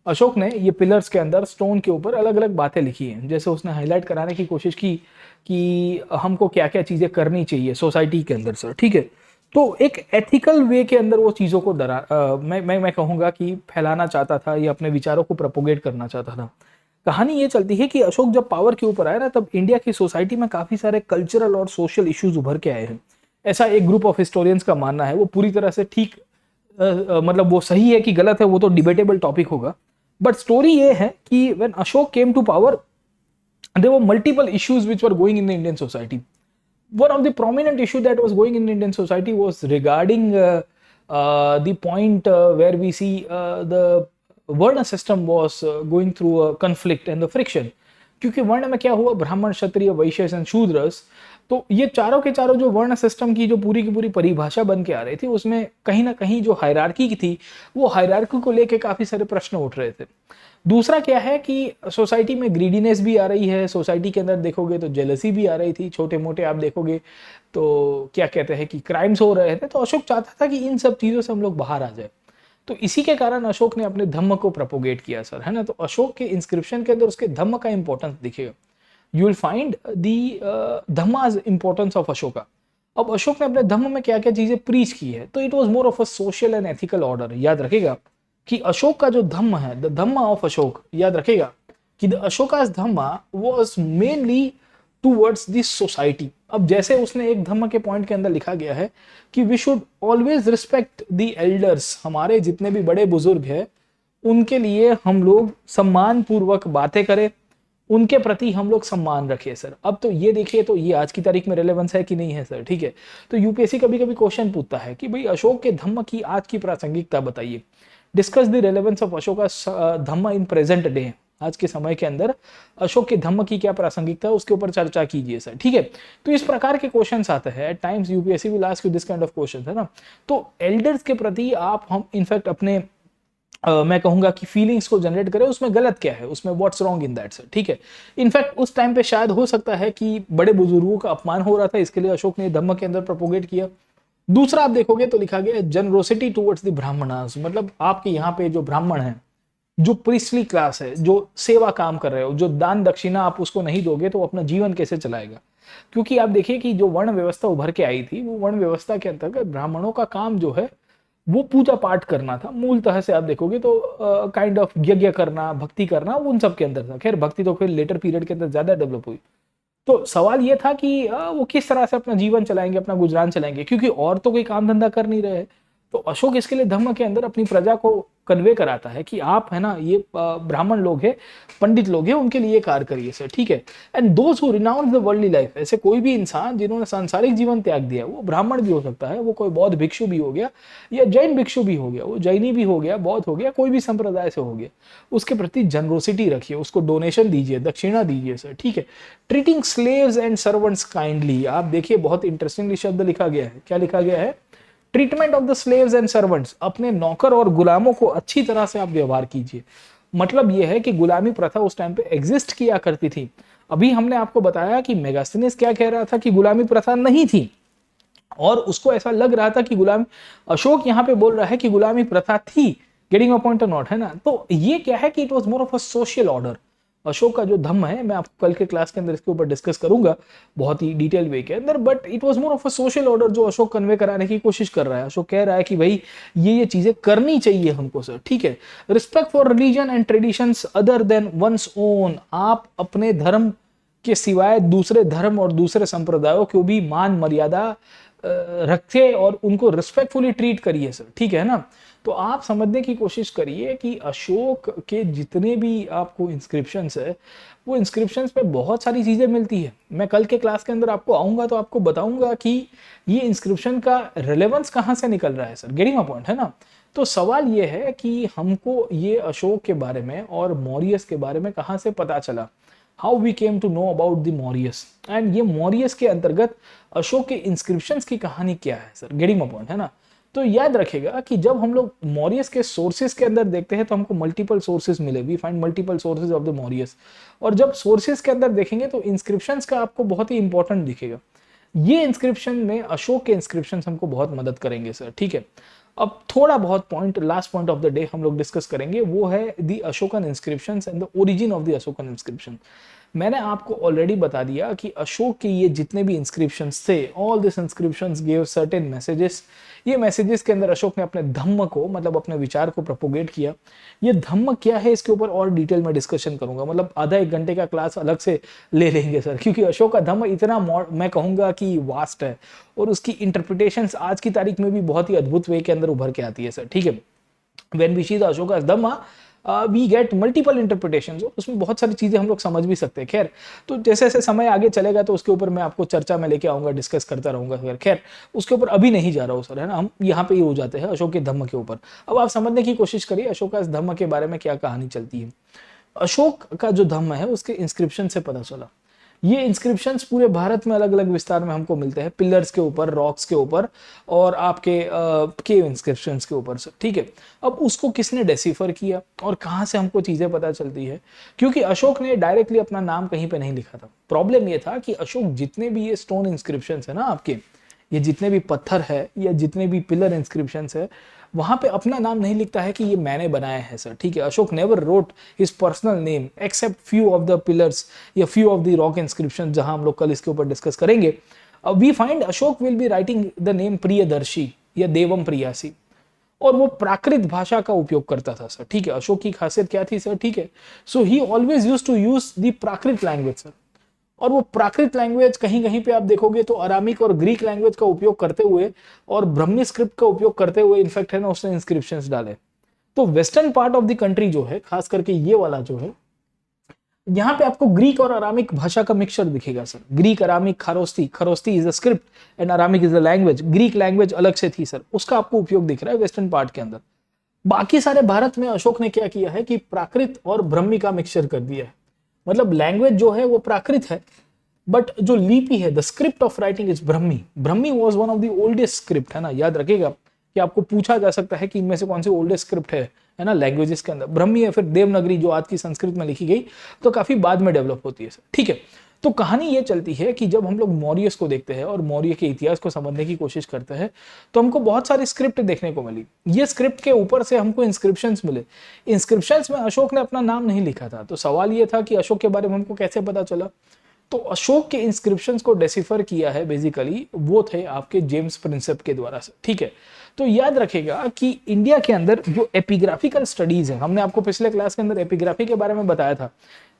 Ashok ने ये पिलर्स के अंदर, स्टोन के ऊपर अलग अलग बातें लिखी हैं। जैसे उसने हाईलाइट कराने की कोशिश की कि हमको क्या क्या चीजें करनी चाहिए सोसाइटी के अंदर सर, ठीक है। तो एक एथिकल वे के अंदर वो चीजों को मैं कहूंगा कि फैलाना चाहता था या अपने विचारों को प्रोपोगेट करना चाहता था। कहानी ये चलती है कि अशोक जब पावर के ऊपर आया ना, तब इंडिया की सोसाइटी में काफी सारे कल्चरल और सोशल इश्यूज उभर के आए हैं। ऐसा एक ग्रुप ऑफ हिस्टोरियंस का मानना है। वो पूरी तरह से ठीक मतलब वो सही है कि गलत है वो तो डिबेटेबल टॉपिक होगा, बट स्टोरी ये है कि when Ashok came to power there were multiple issues which were going in the Indian society. One of the prominent issue that was going in the Indian society was regarding the point where we see the Varna system was going through a conflict and the friction. क्योंकि वर्ण में क्या हुआ, ब्राह्मण, क्षत्रिय, वैश्य and Shudras, तो ये चारों के चारों जो वर्ण सिस्टम की जो पूरी की पूरी परिभाषा बन के आ रही थी, उसमें कहीं ना कहीं जो हायरार्की की थी, वो हायरार्की को लेके काफी सारे प्रश्न उठ रहे थे। दूसरा क्या है कि सोसाइटी में ग्रीडीनेस भी आ रही है, सोसाइटी के अंदर देखोगे तो जेलसी भी आ रही थी, छोटे मोटे आप देखोगे तो क्या कहते हैं कि क्राइम्स हो रहे थे। तो अशोक चाहता था कि इन सब चीज़ों से हम लोग बाहर आ जाए, तो इसी के कारण अशोक ने अपने धम्म को प्रोपोगेट किया सर, है ना। तो अशोक के इंस्क्रिप्शन के अंदर उसके धम्म का इंपॉर्टेंस दिखेगा। You will find the Dhamma's importance of Ashoka. अब अशोक ने अपने धम्म में क्या क्या चीजें प्रीच की है, तो it was more of a social and ethical order. याद रखेगा कि अशोक का जो धम्म है, द धम्मा ऑफ अशोक, याद रखेगा कि the Ashoka's Dhamma was mainly towards this society. अब जैसे उसने एक धम्म के पॉइंट के अंदर लिखा गया है कि we should always respect the elders, हमारे जितने भी बड़े बुजुर्ग हैं उनके लिए हम लोग सम्मान पूर्वक बातें करें, उनके प्रति हम लोग सम्मान रखें सर। अब तो ये देखिए, तो ये आज की तारीख में रेलेवेंस है कि नहीं है सर, ठीक है। तो यूपीएससी कभी कभी क्वेश्चन पूछता है कि भाई अशोक के धम्म की आज की प्रासंगिकता बताइए, discuss the relevance of Ashoka Dhamma in present day. आज के समय के अंदर अशोक के धम्म की क्या प्रासंगिकता है उसके ऊपर चर्चा कीजिए सर, ठीक है। तो इस प्रकार के क्वेश्चंस आते हैं, at times UPSC will ask you this kind of questions, है ना। तो एल्डर्स के प्रति आप हम इनफैक्ट अपने मैं कहूंगा कि फीलिंग्स को जनरेट करें, उसमें गलत क्या है, उसमें what's wrong in that sir, ठीक है। इनफैक्ट उस टाइम पे शायद हो सकता है कि बड़े बुजुर्गों का अपमान हो रहा था, इसके लिए अशोक ने धम्म के अंदर प्रोपोगेट किया। दूसरा आप देखोगे तो लिखा गया जनरोसिटी टुवर्ड्स द ब्राह्मणास, मतलब आपके यहाँ पे जो ब्राह्मण है, जो प्रीस्टली क्लास है, जो सेवा काम कर रहे हो, जो दान दक्षिणा आप उसको नहीं दोगे तो अपना जीवन कैसे चलाएगा। क्योंकि आप देखिए कि जो वर्ण व्यवस्था उभर के आई थी, वो वर्ण व्यवस्था के अंतर्गत ब्राह्मणों का काम जो है वो पूजा पाठ करना था मूलतः से आप देखोगे तो काइंड ऑफ यज्ञ करना, भक्ति करना, वो उन सब के अंदर था। खैर भक्ति तो फिर लेटर पीरियड के अंदर ज्यादा डेवलप हुई। तो सवाल ये था कि वो किस तरह से अपना जीवन चलाएंगे, अपना गुजरान चलाएंगे, क्योंकि और तो कोई काम धंधा कर नहीं रहे हैं। तो अशोक इसके लिए धम्म के अंदर अपनी प्रजा को कन्वे कराता है कि आप है ना, ये ब्राह्मण लोग हैं, पंडित लोग हैं, उनके लिए कार्य करिए सर, ठीक है। And those who renounce the worldly life, ऐसे कोई भी इंसान जिन्होंने सांसारिक जीवन त्याग दिया, वो ब्राह्मण भी हो सकता है, वो कोई बौद्ध भिक्षु भी हो गया या जैन भिक्षु भी हो गया, वो जैनी भी हो गया, बौद्ध हो गया, कोई भी संप्रदाय से हो गया, उसके प्रति जनरोसिटी रखिए, उसको डोनेशन दीजिए, दक्षिणा दीजिए सर, ठीक है। Treating slaves and servants kindly, आप देखिए बहुत इंटरेस्टिंगली शब्द लिखा गया है, क्या लिखा गया है, treatment of the slaves and servants, अपने नौकर और गुलामों को अच्छी तरह से आप व्यवहार कीजिए। मतलब यह है कि गुलामी प्रथा उस टाइम पे एग्जिस्ट किया करती थी। अभी हमने आपको बताया कि मेगास्थनीज क्या कह रहा था कि गुलामी प्रथा नहीं थी, और उसको ऐसा लग रहा था कि गुलामी, अशोक यहाँ पे बोल रहा है कि गुलामी प्रथा थी। गेटिंग अ पॉइंट और नॉट, है ना। तो ये क्या है कि it was more of a social order. Ashok का जो धम्म है, मैं आपको कल के क्लास के अंदर इसके ऊपर डिस्कस करूंगा बहुत ही डिटेल वे के अंदर, but it was more of a social order जो अशोक कन्वे कराने की कोशिश कर रहा है। अशोक कह रहा है कि भाई ये चीजें करनी चाहिए हमको सर, ठीक है। Respect for religion and traditions other than one's own, आप अपने धर्म के सिवाय दूसरे धर्म और दूसरे संप्रदायों को भी मान मर्यादा रखे और उनको रिस्पेक्टफुली ट्रीट करिए सर, ठीक है ना। तो आप समझने की कोशिश करिए कि अशोक के जितने भी आपको इंस्क्रिप्शंस है, वो इंस्क्रिप्शंस पे बहुत सारी चीजें मिलती है। मैं कल के क्लास के अंदर आपको आऊंगा तो आपको बताऊंगा कि ये इंस्क्रिप्शन का रिलेवेंस कहाँ से निकल रहा है सर। गेटिंग अ पॉइंट, है ना। तो सवाल ये है कि हमको ये अशोक के बारे में और मौर्यस के बारे में कहाँ से पता चला, how we came to know about the Mauryas, and ये मौर्यस के अंतर्गत अशोक के इंस्क्रिप्शंस की कहानी क्या है सर। गेटिंग अ पॉइंट, है ना। तो याद रखेगा कि जब हम लोग मौर्यस के सोर्सेज के अंदर देखते हैं तो हमको मल्टीपल सोर्सेज मिले, we find multiple sources of the Mauryas. और जब सोर्सेज के अंदर देखेंगे तो इंस्क्रिप्शंस का आपको बहुत ही इंपॉर्टेंट दिखेगा। ये इंस्क्रिप्शन में अशोक के इंस्क्रिप्शंस हमको बहुत मदद करेंगे सर, ठीक है। अब थोड़ा बहुत point, last point of the day हम लोग डिस्कस करेंगे, वो है the Ashokan inscriptions and the origin of the Ashokan inscription. मैंने आपको ऑलरेडी बता दिया कि अशोक के ये जितने भी इंस्क्रिप्शंस थे, all this inscriptions give certain messages. ये मैसेजेस के अंदर अशोक ने अपने धम्म को, मतलब अपने विचार को प्रोपोगेट किया। ये धम्म क्या है इसके ऊपर और डिटेल में डिस्कशन करूंगा, मतलब आधा एक घंटे का क्लास अलग से ले लेंगे सर, क्योंकि अशोक का धम्म इतना मैं कहूंगा कि वास्ट है और उसकी इंटरप्रिटेशंस आज की तारीख में भी बहुत ही अद्भुत वे के अंदर उभर के आती है सर, ठीक है। When we see the Ashok Dhamma we get multiple interpretation, उसमें बहुत सारी चीजें हम लोग समझ भी सकते हैं। खैर, तो जैसे जैसे समय आगे चलेगा तो उसके ऊपर मैं आपको चर्चा में लेके आऊंगा, डिस्कस करता रहूंगा। खैर, उसके ऊपर अभी नहीं जा रहा हूँ सर, है ना। हम यहाँ पे ही हो जाते हैं अशोक के धम्म के ऊपर। अब आप समझने की कोशिश करिए अशोक का इस धम्म के बारे में क्या कहानी चलती है। अशोक का जो धम्म है उसके इंस्क्रिप्शन से पता चला। ये इंस्क्रिप्शंस पूरे भारत में अलग अलग विस्तार में हमको मिलते हैं, पिलर्स के ऊपर, रॉक्स के ऊपर और आपके केव इंस्क्रिप्शंस के ऊपर से, ठीक है। अब उसको किसने डेसिफर किया और कहाँ से हमको चीजें पता चलती है, क्योंकि अशोक ने डायरेक्टली अपना नाम कहीं पे नहीं लिखा था। प्रॉब्लम ये था कि अशोक जितने भी ये स्टोन इंस्क्रिप्शंस है ना आपके, ये जितने भी पत्थर है या जितने भी पिलर इंस्क्रिप्शंस है, वहां पे अपना नाम नहीं लिखता है कि ये मैंने बनाया है सर, ठीक है। Ashok never wrote his personal name except few of the pillars या few of the rock inscription, जहां हम लोग कल इसके ऊपर डिस्कस करेंगे। We find Ashok will be writing the name Priyadarshi या देवम प्रियासी, और वो प्राकृत भाषा का उपयोग करता था सर, ठीक है। अशोक की खासियत क्या थी सर, ठीक है। So he always used to use the Prakrit language sir, और वो प्राकृत लैंग्वेज कहीं कहीं पे आप देखोगे तो अरामिक और ग्रीक लैंग्वेज का उपयोग करते हुए और ब्रह्मी स्क्रिप्ट का उपयोग करते हुए इनफैक्ट है ना उसने इंस्क्रिप्शंस डाले। तो western part of the country जो है, खास करके ये वाला जो है, यहाँ पे आपको ग्रीक और अरामिक भाषा का मिक्सचर दिखेगा sir. Greek, Aramaic, Kharosthi, Kharosthi is a script and Aramaic is a language. Greek language अलग से थी सर, उसका आपको उपयोग दिख रहा है वेस्टर्न पार्ट के अंदर। बाकी सारे भारत में अशोक ने क्या किया है कि प्राकृत और ब्रह्मी का मिक्सचर कर दिया है। मतलब लैंग्वेज जो है वो प्राकृत है, बट जो लिपि है, the script of writing is Brahmi. Brahmi was one of the oldest script, है ना। याद रखिएगा कि आपको पूछा जा सकता है कि इनमें से कौन सी ओल्डेस्ट स्क्रिप्ट है ना, लैंग्वेजेस के अंदर ब्रह्मी है। फिर देवनागरी जो आज की संस्कृत में लिखी गई तो काफी बाद में डेवलप होती है, ठीक है। तो कहानी ये चलती है कि जब हम लोग मौर्यस को देखते हैं और मौर्य के इतिहास को समझने की कोशिश करते हैं तो हमको बहुत सारी स्क्रिप्ट देखने को मिली। ये स्क्रिप्ट के ऊपर से हमको इंस्क्रिप्शंस मिले। इंस्क्रिप्शंस में अशोक ने अपना नाम नहीं लिखा था। तो सवाल ये था कि अशोक के बारे में हमको कैसे पता चला। तो अशोक के इंस्क्रिप्शंस को डेसिफर किया है बेसिकली वो थे आपके जेम्स प्रिंसेप के द्वारा से, ठीक है। तो याद रखेगा कि इंडिया के अंदर जो एपिग्राफिकल स्टडीज है, हमने आपको पिछले क्लास के अंदर एपिग्राफी के बारे में बताया था,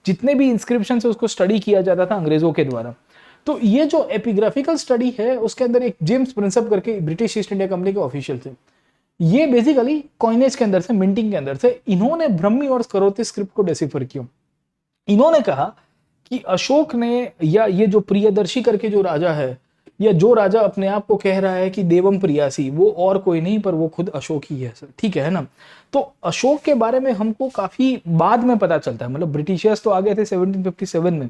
जितने भी इंस्क्रिप्शन है उसको स्टडी किया जाता था अंग्रेजों के द्वारा। तो ये जो एपिग्राफिकल स्टडी है उसके अंदर एक जेम्स प्रिंसेप करके ब्रिटिश ईस्ट इंडिया कंपनी के ऑफिशियल थे, ये बेसिकली कॉइनेज के अंदर से, मिंटिंग के अंदर से इन्होंने ब्रह्मी और स्करोती स्क्रिप्ट को डेसिफर किया। इन्होंने कहा कि अशोक ने, या ये जो प्रियदर्शी करके जो राजा है, या जो राजा अपने आप को कह रहा है कि देवम प्रियासी, वो और कोई नहीं पर वो खुद अशोक ही है सर, ठीक है ना। तो अशोक के बारे में हमको काफी बाद में पता चलता है, मतलब ब्रिटिशर्स तो आ गए थे 1757 में।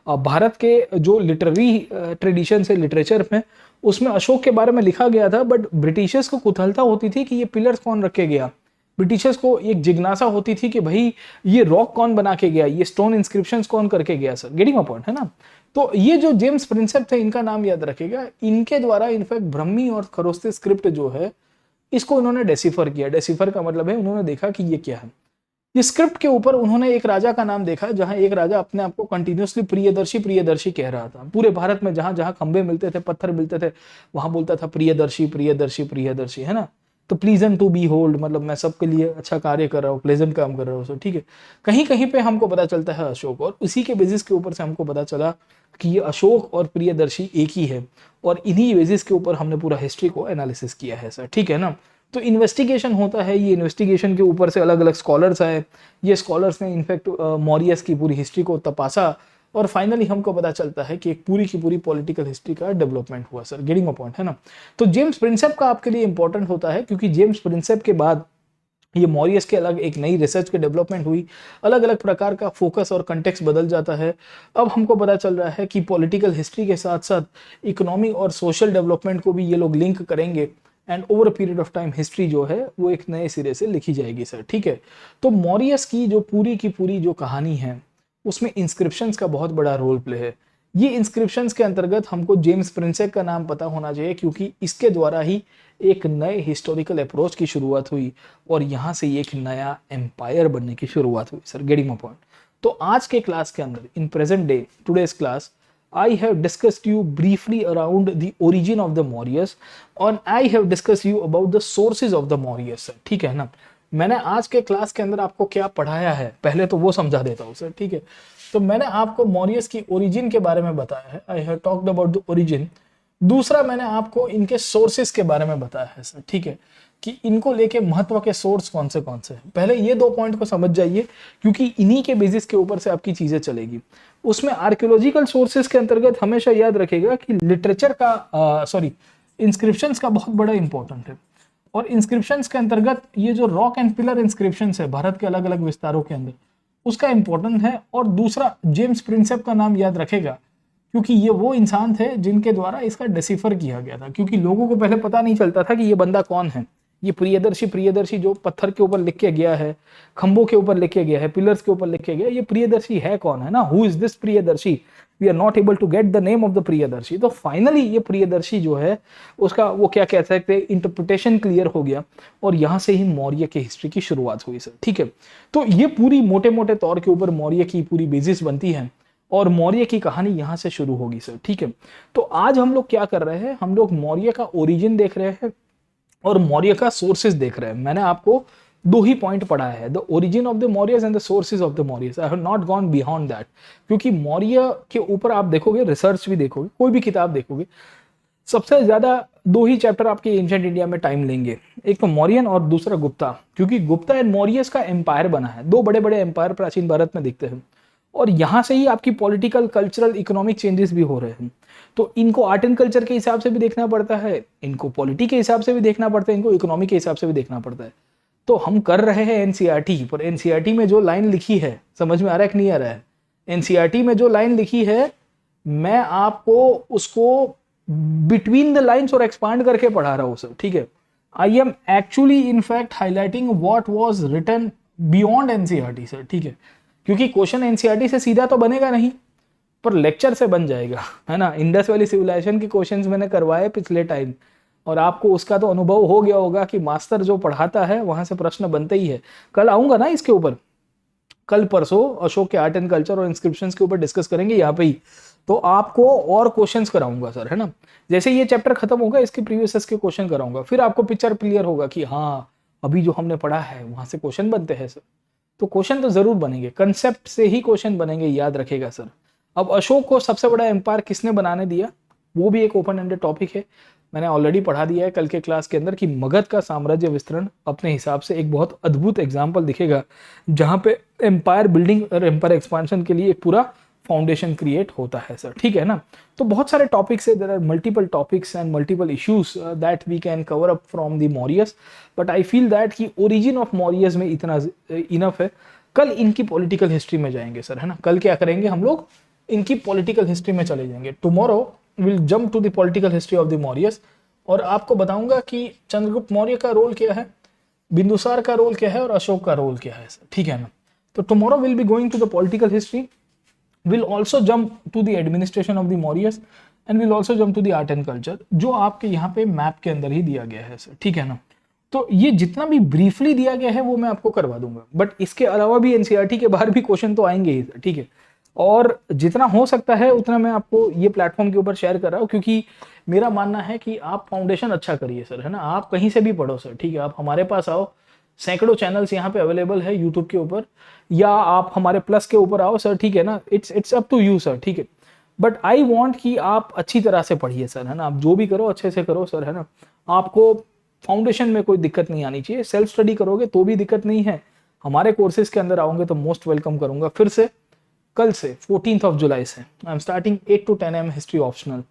भारत के जो लिटरेरी ट्रेडिशन है, लिटरेचर में, उसमें अशोक के बारे में लिखा गया था, बट ब्रिटिशर्स को कुतूहलता होती थी कि ये पिलर्स कौन रख के गया। ब्रिटिशर्स को एक जिज्ञासा होती थी कि भाई ये रॉक कौन बना के गया, ये स्टोन इंस्क्रिप्शंस कौन करके गया सर, गेटिंग अ पॉइंट है ना। तो ये जो जेम्स प्रिंसेप थे, इनका नाम याद रखेगा, इनके द्वारा इनफैक्ट ब्रह्मी और खरोस्ती स्क्रिप्ट जो है इसको इन्होंने डेसिफर किया। डेसिफर का मतलब है उन्होंने देखा कि ये क्या है। इस स्क्रिप्ट के ऊपर उन्होंने एक राजा का नाम देखा, जहां एक राजा अपने आप को कंटिन्यूसली प्रियदर्शी प्रियदर्शी कह रहा था। पूरे भारत में जहां जहां खंबे मिलते थे, पत्थर मिलते थे, वहां बोलता था प्रियदर्शी प्रियदर्शी प्रियदर्शी, है ना। तो प्लीजेंट टू बी होल्ड, मतलब मैं सबके लिए अच्छा कार्य कर रहा हूँ, प्लेजेंट काम कर रहा हूँ, ठीक है। कहीं कहीं पे हमको पता चलता है अशोक, और उसी के बेसिस के ऊपर से हमको पता चला कि ये अशोक और प्रियदर्शी एक ही है, और इन्हीं बेसिस के ऊपर हमने पूरा हिस्ट्री को एनालिसिस किया है सर, ठीक है ना। तो इन्वेस्टिगेशन होता है, ये इन्वेस्टिगेशन के ऊपर से अलग अलग स्कॉलर्स आए, ये स्कॉलर्स ने इनफैक्ट मौर्यस की पूरी हिस्ट्री को तपासा, और फाइनली हमको पता चलता है कि एक पूरी की पूरी पॉलिटिकल हिस्ट्री का डेवलपमेंट हुआ सर, गेटिंग अ पॉइंट है ना। तो जेम्स प्रिंसेप का आपके लिए इंपॉर्टेंट होता है, क्योंकि जेम्स प्रिंसेप के बाद ये मौर्यस के अलग एक नई रिसर्च के डेवलपमेंट हुई, अलग अलग प्रकार का फोकस और कंटेक्स्ट बदल जाता है। अब हमको पता चल रहा है कि पॉलिटिकल हिस्ट्री के साथ साथ इकोनॉमिक और सोशल डेवलपमेंट को भी ये लोग लिंक करेंगे, and over a period of time history जो है वो एक नए सिरे से लिखी जाएगी सर, ठीक है। तो मौर्यस की जो पूरी की पूरी जो कहानी है उसमें इंस्क्रिप्शंस का बहुत बड़ा रोल प्ले है। ये इंस्क्रिप्शंस के अंतर्गत हमको जेम्स प्रिंसेप का नाम पता होना चाहिए, क्योंकि इसके द्वारा ही एक नए हिस्टोरिकल अप्रोच की शुरुआत हुई, और यहाँ से एक नया एम्पायर बनने की शुरुआत हुई सर, गेटिंग माय पॉइंट। तो आज के क्लास के अंदर, in present day, today's class, I have discussed you briefly around the origin of the Mauryas, और I have discussed you about the sources of the Mauryas sir, ठीक है ना। मैंने आज के क्लास के अंदर आपको क्या पढ़ाया है पहले तो वो समझा देता हूँ सर, ठीक है। तो मैंने आपको मौर्यस की ओरिजिन के बारे में बताया है, I have talked about the origin. दूसरा, मैंने आपको इनके सोर्सेस के बारे में बताया है सर, ठीक है, कि इनको लेके महत्व के सोर्स कौन से हैं। पहले ये 2 पॉइंट को समझ जाइए, क्योंकि इन्हीं के बेसिस के ऊपर से आपकी चीजें चलेगी। उसमें आर्कियोलॉजिकल सोर्सेस के अंतर्गत हमेशा याद रखेगा कि लिटरेचर का इंस्क्रिप्शंस का बहुत बड़ा इंपॉर्टेंट है, और इंस्क्रिप्शंस के अंतर्गत ये जो रॉक एंड पिलर इंस्क्रिप्शंस है भारत के अलग अलग विस्तारों के अंदर, उसका इंपॉर्टेंट है। और दूसरा, जेम्स प्रिंसेप का नाम याद रखेगा, क्योंकि ये वो इंसान थे जिनके द्वारा इसका डेसिफर किया गया था, क्योंकि लोगों को पहले पता नहीं चलता था कि ये बंदा कौन है। ये प्रियदर्शी प्रियदर्शी जो पत्थर के ऊपर लिख के गया है, खंभों के ऊपर लिख के गया है, पिलर्स के ऊपर लिख के गया, ये प्रियदर्शी है कौन, है ना। Who is this Priyadarshi, we are not able to get the name of the Priyadarshi. तो फाइनली ये प्रियदर्शी जो है उसका वो क्या कह सकते हैं, इंटरप्रिटेशन क्लियर हो गया, और यहाँ से ही मौर्य की हिस्ट्री की शुरुआत हुई सर, ठीक है। तो ये पूरी मोटे मोटे तौर के ऊपर मौर्य की पूरी बेसिस बनती है, और मौर्य की कहानी यहाँ से शुरू होगी सर, ठीक है। तो आज हम लोग क्या कर रहे हैं, हम लोग मौर्य का ओरिजिन देख रहे हैं और मौर्य का सोर्सेज देख रहे हैं। मैंने आपको 2 ही पॉइंट पढ़ाया है, the origin of the Mauryas and the sources of the Mauryas. I have not gone beyond that, क्योंकि मौर्य के ऊपर आप देखोगे, रिसर्च भी देखोगे, कोई भी किताब देखोगे, सबसे ज्यादा 2 ही चैप्टर आपके एंशिएंट इंडिया में टाइम लेंगे, एक तो मौर्यन और दूसरा गुप्ता, क्योंकि गुप्ता एंड मौर्यस का एम्पायर बना है। 2 बड़े बड़े एम्पायर प्राचीन भारत में दिखते हैं, और यहां से ही आपकी पॉलिटिकल, कल्चरल, इकोनॉमिक चेंजेस भी हो रहे हैं। तो इनको आर्ट एंड कल्चर के हिसाब से भी देखना पड़ता है, इनको पॉलिटी के हिसाब से भी देखना पड़ता है, इनको इकोनॉमी के हिसाब से भी देखना पड़ता है। तो हम कर रहे हैं एनसीईआरटी, पर एनसीईआरटी में जो लाइन लिखी है, समझ में आ रहा है कि नहीं आ रहा है। एनसीईआरटी में जो लाइन लिखी है, मैं आपको उसको बिटवीन द लाइन्स और एक्सपांड करके पढ़ा रहा हूं सर, ठीक है। I am actually in fact highlighting what was written beyond NCERT sir, ठीक है। क्योंकि क्वेश्चन एनसीईआरटी से सीधा तो बनेगा नहीं, पर लेक्चर से बन जाएगा, है ना। इंडस वैली सिविलाइजेशन के क्वेश्चंस मैंने करवाए पिछले टाइम, और आपको उसका तो अनुभव हो गया होगा कि मास्टर जो पढ़ाता है वहां से प्रश्न बनते ही है। कल आऊंगा ना इसके ऊपर, कल परसों अशोक के आर्ट एंड कल्चर और इंस्क्रिप्शंस के ऊपर डिस्कस करेंगे यहाँ पे ही। तो आपको और क्वेश्चंस कराऊंगा सर, है ना। जैसे ये चैप्टर खत्म होगा इसके प्रीवियस के क्वेश्चन कराऊंगा, फिर आपको पिक्चर क्लियर होगा कि हाँ अभी जो हमने पढ़ा है वहां से क्वेश्चन बनते हैं सर। तो क्वेश्चन तो जरूर बनेंगे, कंसेप्ट से ही क्वेश्चन बनेंगे, याद रखेगा सर। अब अशोक को सबसे बड़ा एम्पायर किसने बनाने दिया, वो भी एक ओपन एंडेड टॉपिक है। मैंने ऑलरेडी पढ़ा दिया है कल के क्लास के अंदर कि मगध का साम्राज्य विस्तरण अपने हिसाब से एक बहुत अद्भुत एग्जाम्पल दिखेगा, जहां पे एम्पायर बिल्डिंग और एम्पायर एक्सपांशन के लिए एक पूरा फाउंडेशन क्रिएट होता है सर, ठीक है ना। तो बहुत सारे टॉपिक्स है, there are multiple topics and multiple issues that we can cover up from the Mauryas, but I feel that कि ओरिजिन ऑफ मौर्यस में इतना इनफ है। कल इनकी पॉलिटिकल हिस्ट्री में जाएंगे सर, है ना। कल क्या करेंगे हम लोग, इनकी पॉलिटिकल हिस्ट्री में चले जाएंगे। Tomorrow will jump to the political history of the Mauryas, और आपको बताऊंगा कि चंद्रगुप्त मौर्य का रोल क्या है, बिंदुसार का रोल क्या है और अशोक का रोल क्या है सर, ठीक है ना। तो tomorrow will be going to the political history, will also jump to the administration of the Mauryas and will also jump to the art and culture, जो आपके यहाँ पे मैप के अंदर ही दिया गया है सर, ठीक है ना। तो ये जितना भी ब्रीफली दिया गया है वो मैं आपको करवा दूंगा, बट इसके अलावा भी एनसीईआरटी के बाहर भी क्वेश्चन तो आएंगे ही सर, ठीक है। और जितना हो सकता है उतना मैं आपको ये प्लेटफॉर्म के ऊपर शेयर कर रहा हूँ, क्योंकि मेरा मानना है कि आप फाउंडेशन अच्छा करिए सर, है ना। आप कहीं से भी पढ़ो सर, ठीक है। आप हमारे पास आओ, सैकड़ों चैनल्स यहाँ पे अवेलेबल है यूट्यूब के ऊपर, या आप हमारे प्लस के ऊपर आओ सर, ठीक है ना। It's up to you sir, ठीक है। बट आई वांट कि आप अच्छी तरह से पढ़िए सर, है ना। आप जो भी करो अच्छे से करो सर, है ना। आपको फाउंडेशन में कोई दिक्कत नहीं आनी चाहिए, सेल्फ स्टडी करोगे तो भी दिक्कत नहीं है। हमारे कोर्सेज के अंदर आओगे तो मोस्ट वेलकम करूंगा। फिर से कल से 14 जुलाई से I am starting 8 to 10 AM history optional.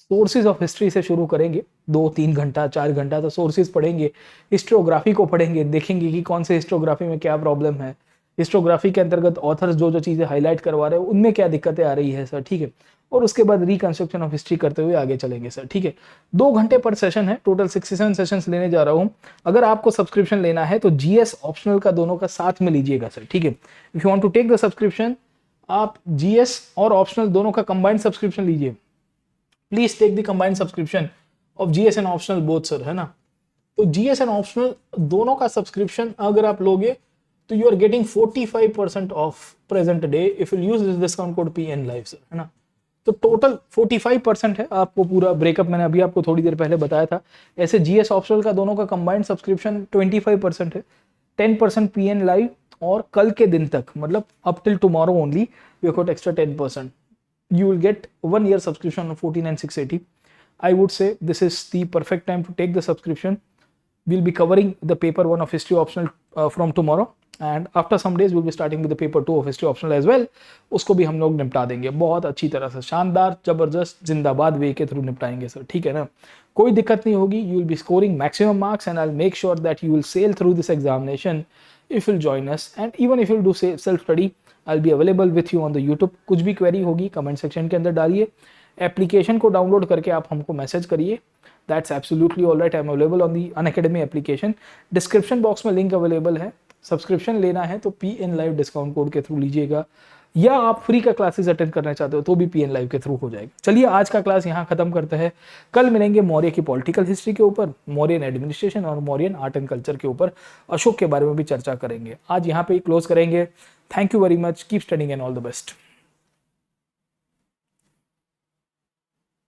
Sources of history से शुरू करेंगे, 2-3 घंटा 4 घंटा तो सोर्सेज पढ़ेंगे, हिस्टोग्राफी को पढ़ेंगे, देखेंगे कि कौन से हिस्टोग्राफी में क्या प्रॉब्लम है, हिस्टोग्राफी के अंतर्गत ऑथर्स जो जो चीज़ें हाईलाइट करवा रहे हैं उनमें क्या दिक्कतें आ रही है सर, ठीक है। और उसके बाद रिकंस्ट्रक्शन ऑफ हिस्ट्री करते हुए आगे चलेंगे सर, ठीक है। 2 घंटे पर सेशन है, टोटल 67 सेशंस लेने जा रहा हूँ। अगर आपको सब्सक्रिप्शन लेना है तो जीएस ऑप्शनल का दोनों का साथ में लीजिएगा सर, ठीक है। If you want to take the subscription, आप जीएस और ऑप्शनल दोनों का कंबाइंड सब्सक्रिप्शन लीजिए। Please take the combined subscription of GS and optional both sir, है ना। तो जीएस एंड ऑप्शनल दोनों का सब्सक्रिप्शन अगर आप लोगे तो you are getting 45% of present day if you use this discount code PN live sir, है ना। तो टोटल 45% है। आपको पूरा ब्रेकअप मैंने अभी आपको थोड़ी देर पहले बताया था। ऐसे जीएस ऑप्शनल का दोनों का कंबाइंड सब्सक्रिप्शन 25% है, 10% PN लाइव, और कल के दिन तक मतलब up till tomorrow only we got extra 10%। You will get 1 year subscription of 14,680. I would say this is the perfect time to take the subscription. We'll be covering the paper 1 of history optional from tomorrow, and after some days we'll be starting with the paper 2 of history optional as well. उसको भी हम लोग निपटा देंगे बहुत अच्छी तरह से, शानदार जबरदस्त जिंदाबाद वे के थ्रू निपटाएंगे सर, ठीक है ना। कोई दिक्कत नहीं होगी, you will be scoring maximum marks and I'll make sure that you will sail through this examination if you'll join us, and even if you'll do self study I'll be available with you on the YouTube. कुछ भी query होगी comment section के अंदर डालिए, application को download करके आप हमको मैसेज करिए। That's absolutely all right. I am available on the Unacademy application, description box में लिंक अवेलेबल है। सब्सक्रिप्शन लेना है तो PN लाइव डिस्काउंट कोड के थ्रू लीजिएगा, या आप फ्री का क्लासेस अटेंड करना चाहते हो तो भी PN लाइव के थ्रू हो जाएगा। चलिए आज का क्लास यहाँ खत्म करते हैं। कल मिलेंगे मौर्य की पॉलिटिकल हिस्ट्री के ऊपर, मौर्यन एडमिनिस्ट्रेशन और मौर्यन आर्ट एंड कल्चर के ऊपर, अशोक के बारे में भी चर्चा करेंगे। आज यहाँ पे क्लोज करेंगे। Thank you very much, keep studying and all the best.